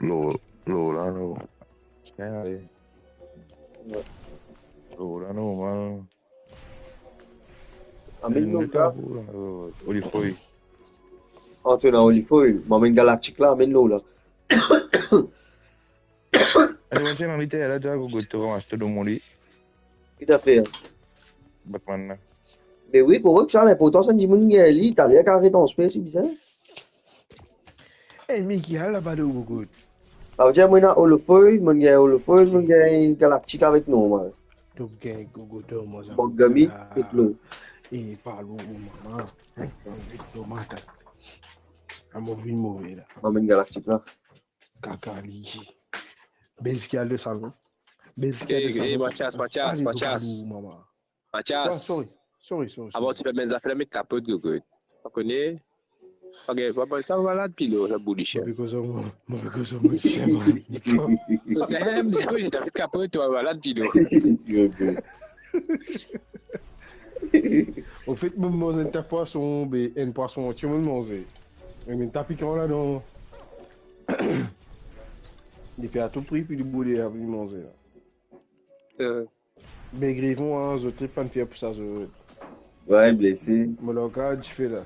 Low là, no. Scary. Low là, no, man. Amène l'eau là. Olifoy. Entre dans Olifoy, m'amène galactique là, amène l'eau là. Allez, on tient l'invité là, tu as go to ramasser tout mon lit. Qu'est-ce que t'as fait? Batman là. Mais oui, pour que ça, l'important, c'est de dire que l'Italien a arrêté en Suède, c'est bizarre. Eh, mais qui a là-bas de good? Alors, tiens, moi, j'ai Olifoy, j'ai galactique avec normal. Donc, Google, moi, ça. Bogami, et l'eau. Et parle au maman. Tomate. Un mauvais là. M'amène galactique là. Kakali. Besquial de salon. Eh, Mathias. Mathias. Sorry. Avant, tu fais mes affaires, mais capote, Google. Tu connais? Ok, papa, tu es malade, pilo, la bouliche. Mauvais C'est même, j'ai fait capote, tu es malade, pilo. Au fait, je mange un poisson, un poisson, tu me manges. Mais t'as piquant là dans. Il fait à tout prix, puis du boulet à venir manger là. Mais griffon, hein, je ne pas de fier pour ça. Ouais, blessé. Mais le cas, tu fais là.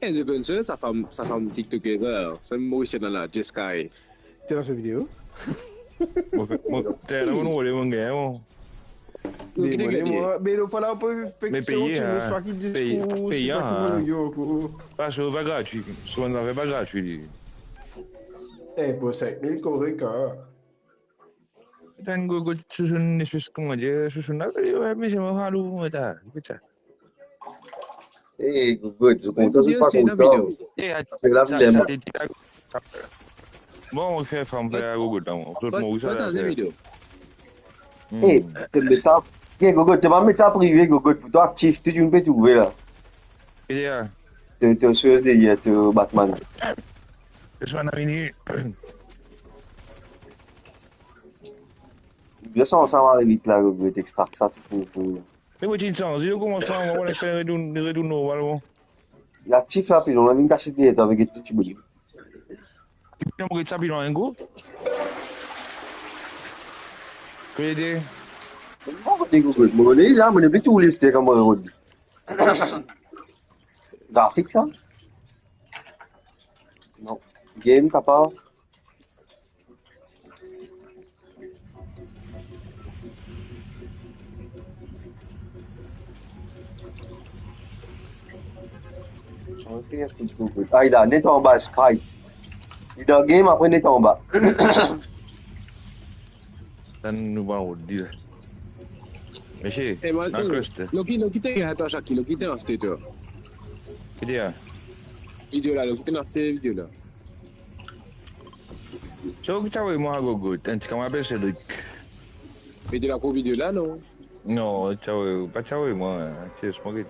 Et je pense ça fait TikToker, c'est moi qui dans la J-Sky. T'es dans cette vidéo? T'es là, on va mon gars. Mais le pas là, on peut mais payer, pas sur pas gratuit. Soit on n'avait pas gratuit. Eh, pour 5000 correct, hein. T'as un gogo, tu es une espèce comment dire, tu es une mais c'est moi, hallo, t'as, putain. Eh, Google, je compte pas content. C'est la flemme. Bon, on fait femme à Google, on peut me ça. Eh, tu mets ça. Eh, Google, tu vas mettre ça privé, Google, pour toi actif, tu ne peux trouver là. Et tu es sûr de tu Batman. C'est un ami. Bien sûr, ça va aller vite là, Google, t'extraques ça tout pour. Mais moi, tu sens, il commence à on va faire retourner normalement. L'actif là, puis on a mis une cachette avec tout tu veux. Tu peux me ça puis un go. Crédit. Google, moi là, moi plus tout listé comme on dit. Graphique ça? Non. Game t'as pas? Ah, il a net en bas, Sprite. Il est dans le game, après net en bas. Ça nous va au dire. Monsieur, un cluster. Loki t'es à toi, Shaki, Loki t'es en state. Qu'est-ce qu'il y a? Vidéo là, Loki t'es dans cette vidéo là. Tu vois que tu as vu moi à Gogo, tu m'appelles Cédric. Vidéo là pour vidéo là, non? Non, tu as pas tu as vu moi, c'est ce que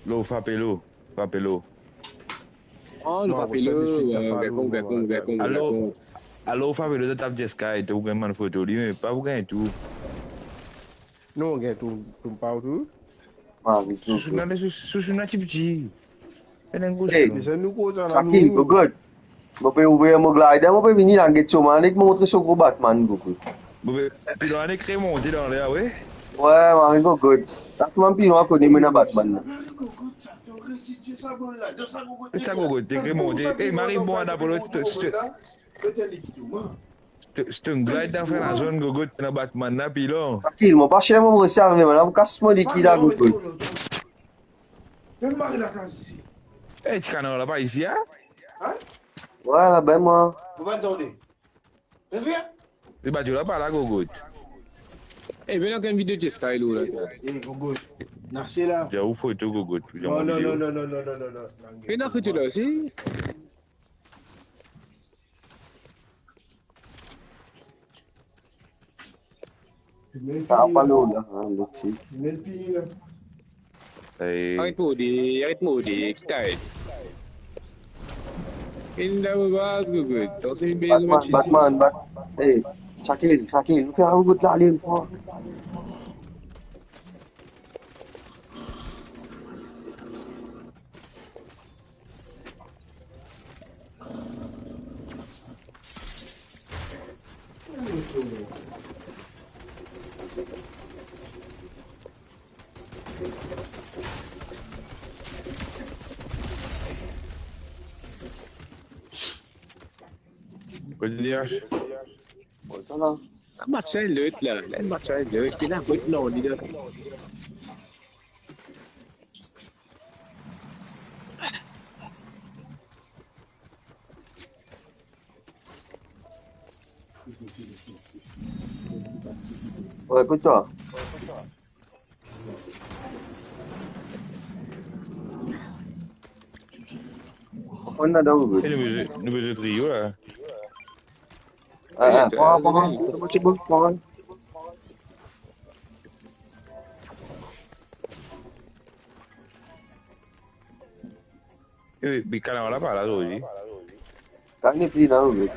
l'eau Fapelo. Oh, le Fapelo, alors, Fapelo de Tap J-Sky, tu as une photo, mais pas vous gagnez tout. Non, on gagne tout partout. Ah, oui, c'est une petite petit. C'est nous quoi, Shakil, Google. Je peux ouvrir mon glider, je peux venir dans le ghetto, je peux montrer ce gros Batman, Google. Puis là, on est créé monté dans l'air, oui? Ouais, Marie Google. Tu m'as dit qu'on est un Batman. Ça, Google, t'es créé monté. Eh, Marie, bon, d'abord, c'est un glide dans la zone, Google, t'es un Batman, là, puis là. Shakil, mon pas cher, mon resserve, mais là, casse-moi les kills là, Google. Eh, tu connais là-bas ici, hein? Ouais, là, ben, moi. Vous m'entendez? Tu vas là-bas, là, Google. Eh, viens dans une vidéo de Sky, là. Eh, Google. Merci là. J'ai où photo, Google. Non. Viens dans photo là aussi. Ça va pas l'eau là, hein, le titre. Arrête Maudit, qui t'arrête? Indah bas good. So si base mo Batman. Hey, Shakil, lu fais un good là, allez, une fois. Quoi dire? Voilà. match là, là, match là, qui là, good non, dis donc. Ouais, écoute-toi. On a d'où? Et nous besoin de trio là. Prends. C'est bon, prends. Mais quand on l'a pas là aujourd'hui. Quand il est pris là, oui.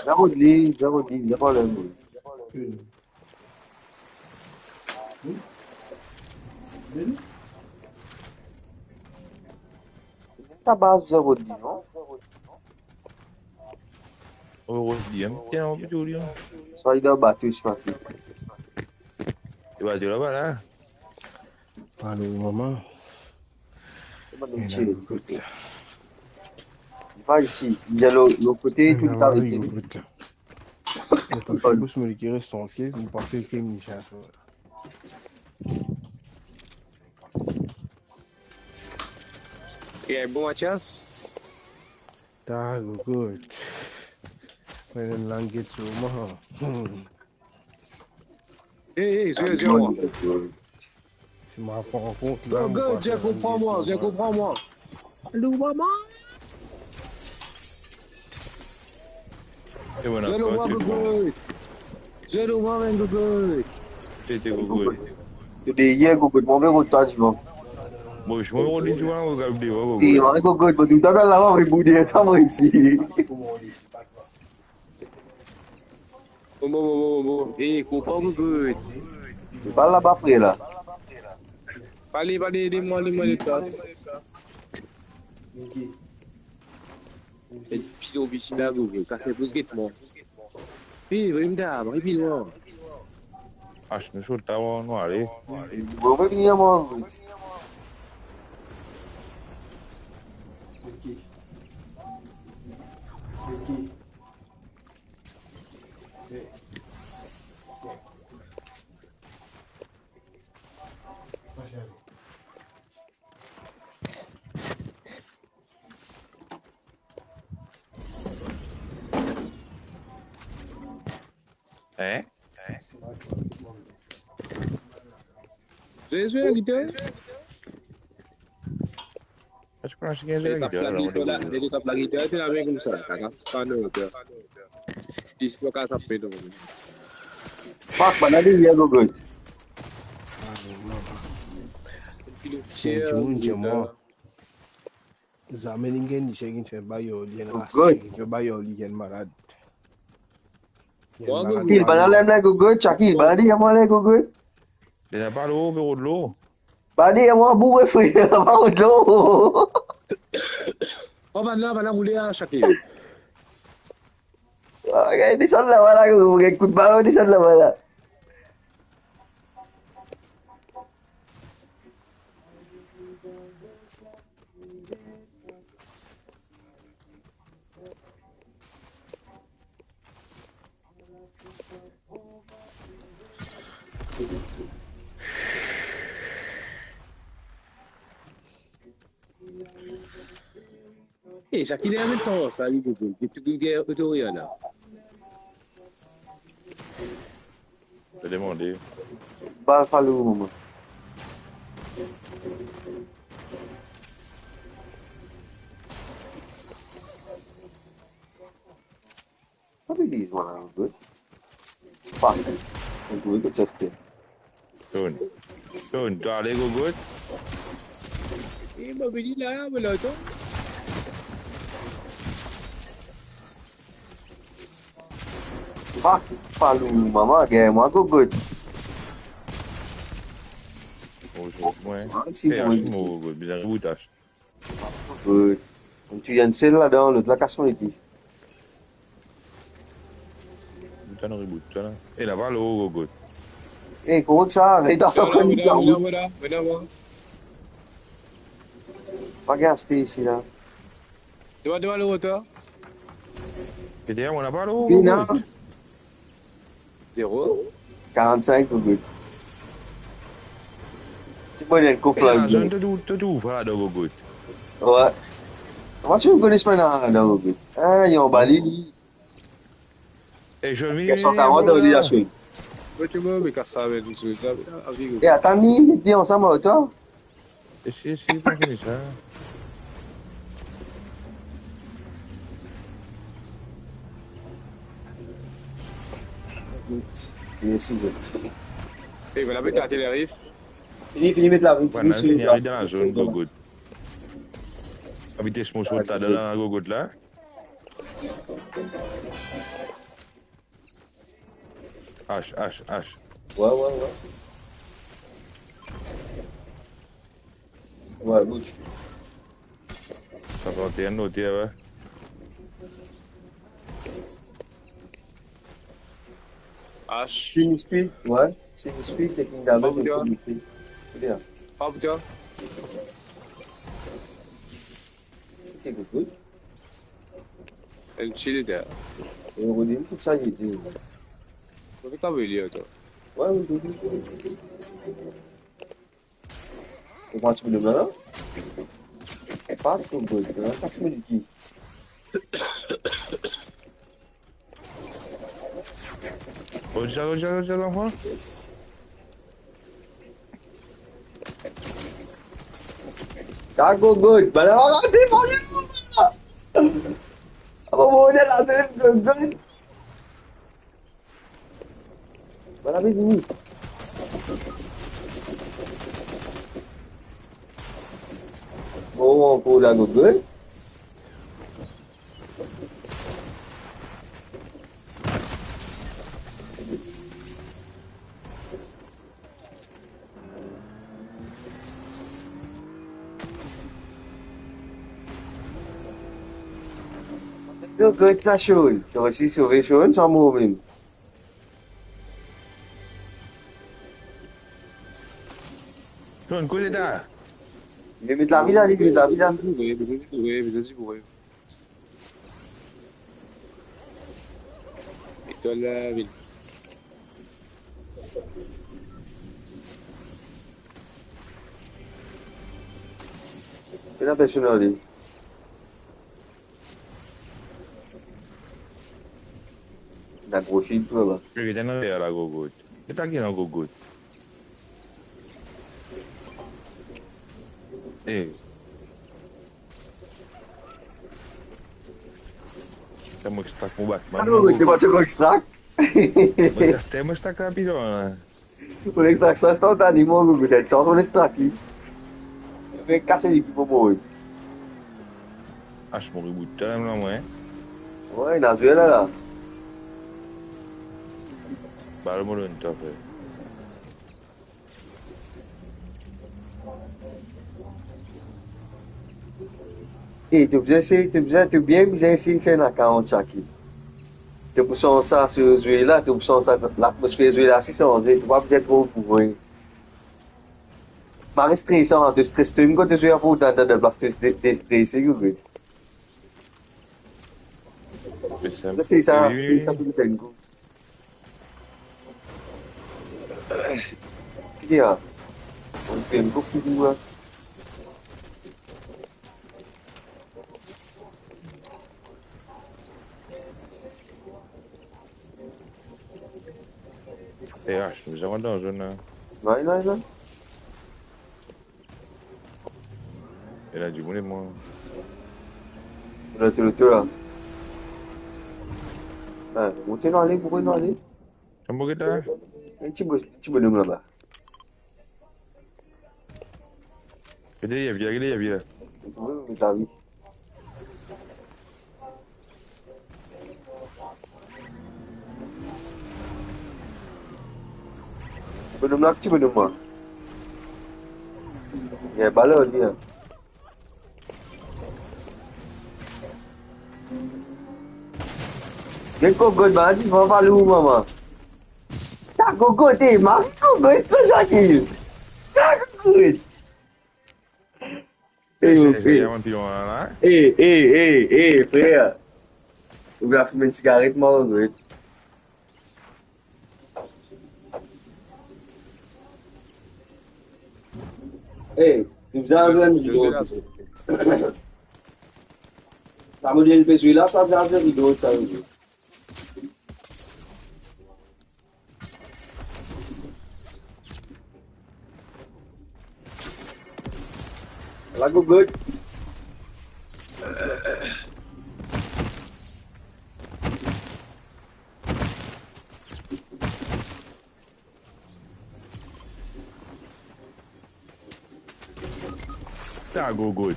Zéro le. Ta base zéro de non? Oh, tiens, on peut tout dire. Ça il doit battre ce matin. Tu vas dire là-bas là. Allô, maman. Pas ici, il y a l'autre côté, tout arrêté. Je pense que je reste tranquille, je ne pas faire que une chasse. Yeah, bon Mathias. That's good. When the land gets to Hey, c'est ma rencontre. Go, je comprends-moi. Allô, maman. Et voilà. Je le vois, good. C'était good. Today, yeah, good. Mon verre au tas, tu vois. Bon, je me redis, tu vois, regardez. Oui, on est good. Mais tout à l'heure, là-bas, on va bouder, attends-moi ici. Bon. Eh, comprends, good. C'est pas là-bas, frère, là. Allez, dis-moi les tasses. Et puis, au là, good. Casser plus guettement. Eh, vraiment, rapidement. Ah, je me suis dit, non, allez. On va venir, moi. Hein? J'ai joué la guitare. Je pense que j'ai la guitare. Les deux tapent la guitare, tu la mets comme ça. C'est pas nous. Il se peut taper donc. Fuck, man, allez, yeah, good. C'est moi. Zamelingen, il s'est fait bailler, il est malade. Shakil, banalem là, good. Shakil, badi, à moi, là, good. Il n'a pas l'eau, bureau de l'eau. Badi, à moi, bourré, frère, à moi, de l'eau. On va là, rouler à Shakil. Ok, descends là, voilà, good. Coup de ballon, descends là, voilà. Eh, Shakil est à mettre ça, lui, good. Tu peux rien là. Je vais demander. Bal falou uma. What are these one? Good. Fuck. I'm doing it just there. Don't, allez, go good. Eh, m'a dit là, mais là, toi. Fuck. Falou mama, game aku good. Ouais. Si Eh, bon. acho good, bizarre boutage. Good. Tu viens de celle là-dedans, l'autre la casse-moi ici. Putain, no reboot, là. Eh, là, va, go good. Eh, comment que ça? Et dans sa chronique là. Pas gasté ici là. Tu vas devant le hauteur? Que t'es, on a pas l'eau? Pina. 0. 45 au good. Tu peux aller le couple Eh, là. la zone te ouvre là, go good. Ouais. Comment tu me connais pas là, au good? Ah, ils ont Bali. Eh, je Il y viens. a 140 dans la chaîne. Mais tu me mets qu'à ça avec ça. Et attends, dis ensemble avec toi. Si, t'as fini ça. Il est 6 autres. Et voilà, avec la télé Fini, mettre la route. Voilà, il est dans la zone, go good. La vitesse mon saut là, dans la go good là. H. Ouais. Ouais, bouge. Ça va t'es noté, ouais. H. Swing speed, ouais. Swing speed, technique d'avant, et swing speed. C'est bien. Pas pour toi. C'est good. Elle chill là. Et on redit tout ça, il est. Tu fais quoi, William, toi? Ouais, oui. Et quand tu me demandes là, et pas tout good. Pas ce que tu dis. Regarde, l'enfant. Go good. Ben là, regardez, mon Dieu! Ah bon, on est là, c'est good. Ben là, fini. Bon, on peut la go good. Eu ganho da show. Então, assim, se eu ver show, só movem. Son, cool là. Il met de la vida, il met de la vida. Oui. Et toi, la ville. C'est impressionnant, lui. Da gauche, il peut, là. Je vais t'en aller à la go good. C'est à qui la go good? Eh. Tem que estar com o Batman. Ah, não, tem que extract. Tem que estar com a pirona. O extraction está o animo, Google. É só o extract. Vem cá, se liga, vamos hoje. Acho que morri muito, não é? Oi, na zoeira lá. Bala morando, tá, velho. E tu bien essayer de faire la 40 aqui. Tu peux changer ça sur le jouet là, tu peux changer ça l'atmosphère jouet là, si ça on dit, tu vas peut-être trop pour voir. Mais stressant, tu stresses tu quand tu joues à foot dans la place de stressé Google. C'est ça tout le temps. Qu'est-ce on fait un coup fou. Eh, acho, mas já mandou, já não. Non. Il a du bon, moi. Là, là. Ah, montez dans l'allée, pourquoi dans l'allée? Kamu kita? Un petit bonhomme là-bas. Dia ya, biar. Oui, mais t'as vu. Bonhomme là, petit bonhomme là. Il y a un ballon, lui. Quel coco, bah, tu vas parler où, maman? T'as coco, t'es marqué coco, c'est ça, Jacques. T'as coco. Frère. On va fumer une cigarette, moi, gros. Tu faisais un grand vidéo. Ça me dit le celui-là, ça faisait un vidéo, ça veut dire. La go good. Tak go good.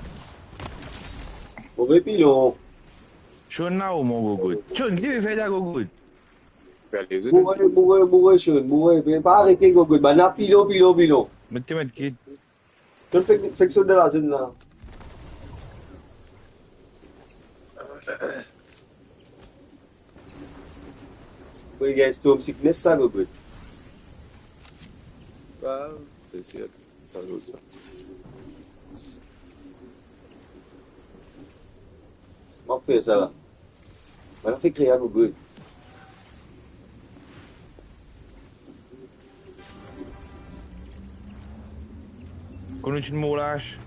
Mauvais pilon. Sean na ou mon go good. Sean, qui veut faire ça go good? Bourré, Sean, bourré. Pas arrêter go good. Bah, na pilon. Mais tu mets qui? Tu fais que ça de la zone là. Oui, guys, storm sickness, ça go good. Bah, c'est pas l'autre ça. On fait ça là. On fait créer go good. Connais tu me lâches?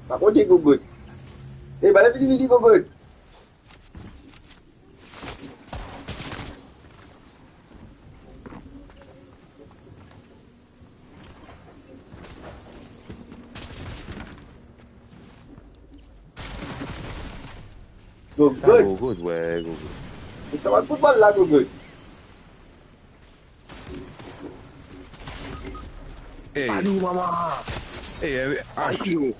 Par contre, go good. Eh, bah, la vidéo go good. Go good. Go good, ouais, go good. Ça va le football là, go good. Hey. Allô, maman. Hey, Répilon.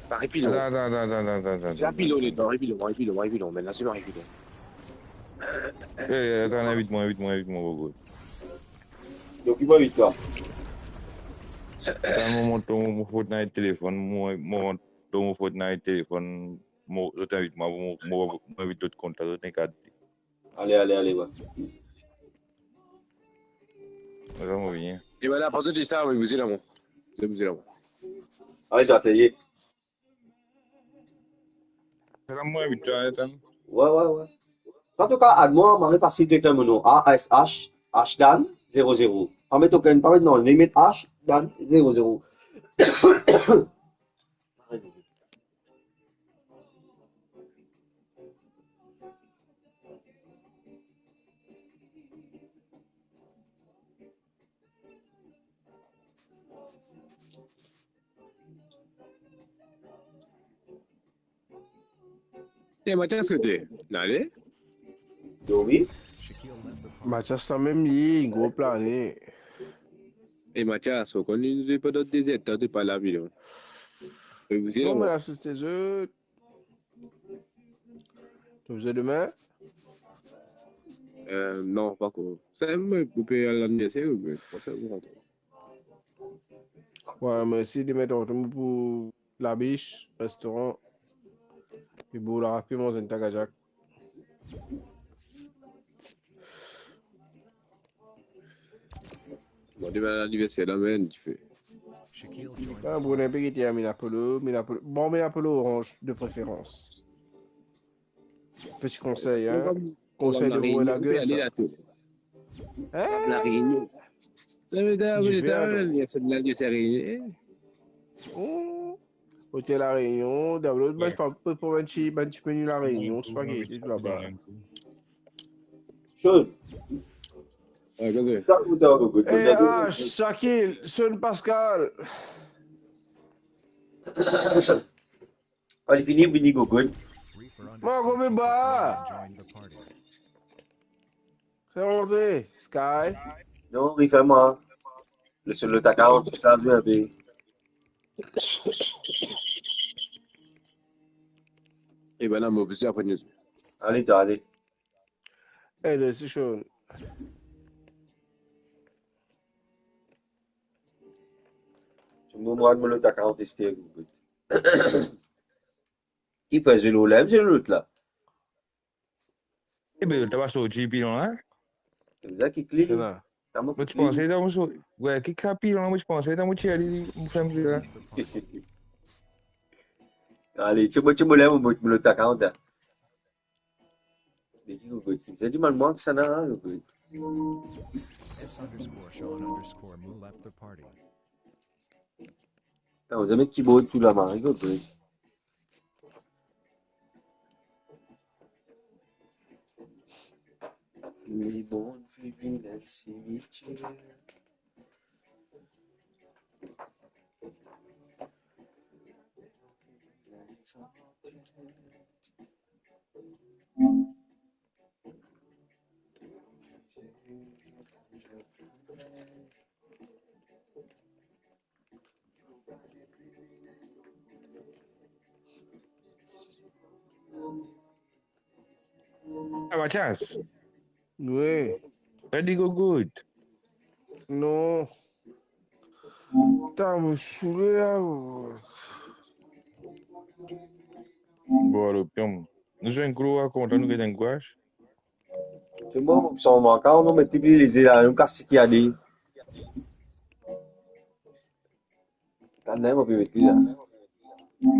Pas répilon. Attends. C'est répilon, les dents. Répilon. Maintenant, c'est pas répilon. Hey, attends, invite-moi, go good. Donc, il va vite là. Attends, mon Fortnite téléphone, mon Fortnite téléphone, je t'invite, moi, invite d'autres contacts, je t'inquiète. Allez, va. Vraiment bien. Et voilà, après ça, tu dis ça, oui, vous êtes là, moi. Allez, ça y est. C'est comme moi, invite-toi, attends. Ouais. En tout cas, moi, on m'a passé de terminaux ASH, HDAN 00. Pas mettre aucun, pas mettre non, limite H, Dan 00. Et Mathias, que t'es? Allez. Oui. Mathias la même ligne, gros plané. Et Mathias, faut qu'on ne pas d'autres déserts, t'as pas la vidéo. Non, mais là, c'est eux. Tu faisais demain? Non, pas quoi. C'est moi, vous pouvez aller à l'anniversaire ou pas? Ça vous rentre. Ouais, merci de mettre en pour la biche, restaurant. Et pour la rapide, moi, c'est un tagajak. Bon, demain à l'anniversaire, là, man, tu fais. Un Brunet Péguitier à Minapolo. Bon, Minapolo orange de préférence. Petit conseil, hein. Conseil de bourrer la gueule. La Réunion. Ça veut dire, c'est de l'anniversaire Réunion. Hôtel La Réunion, d'abord, il faut pour un petit menu La Réunion, spaghetti là-bas. Chose. Ouais, vas-y. Ça, ou t'as, good. Eh, ah, Shakil, Sean Pascal. Allez, fini, go, good. Marco Beba. C'est monté. Sky. Non, refais-moi. Le tacao, t'as vu un peu. Et ben là, moi, je suis après nous. Allez. Eh, c'est Sean. Tu me demandes le tacao testé, good. Qui fait le lève, c'est l'autre là. Eh ben, t'as pas sorti pilon là? C'est ça qui C'est clique. là. Moi, je pensais que t'as ouais, qui capilon là, moi, je pensais que t'as moitié allé, me faire me là. Allez, tu me lèves, le tacao, t'as. Mais dis, good. C'est du mal, moi, que ça n'a, good. Vous avez qui boit tout la main, good. Les bons viennent à cimetière. Ah, Mathias, Oui. ready go good. Non. T'as me saoulé là. Bon, le pion. Nous sommes gros à compter, nous avons gouache. C'est bon, son manquant, on met les là, un casse qui a dit. T'as même pas pu mettre là.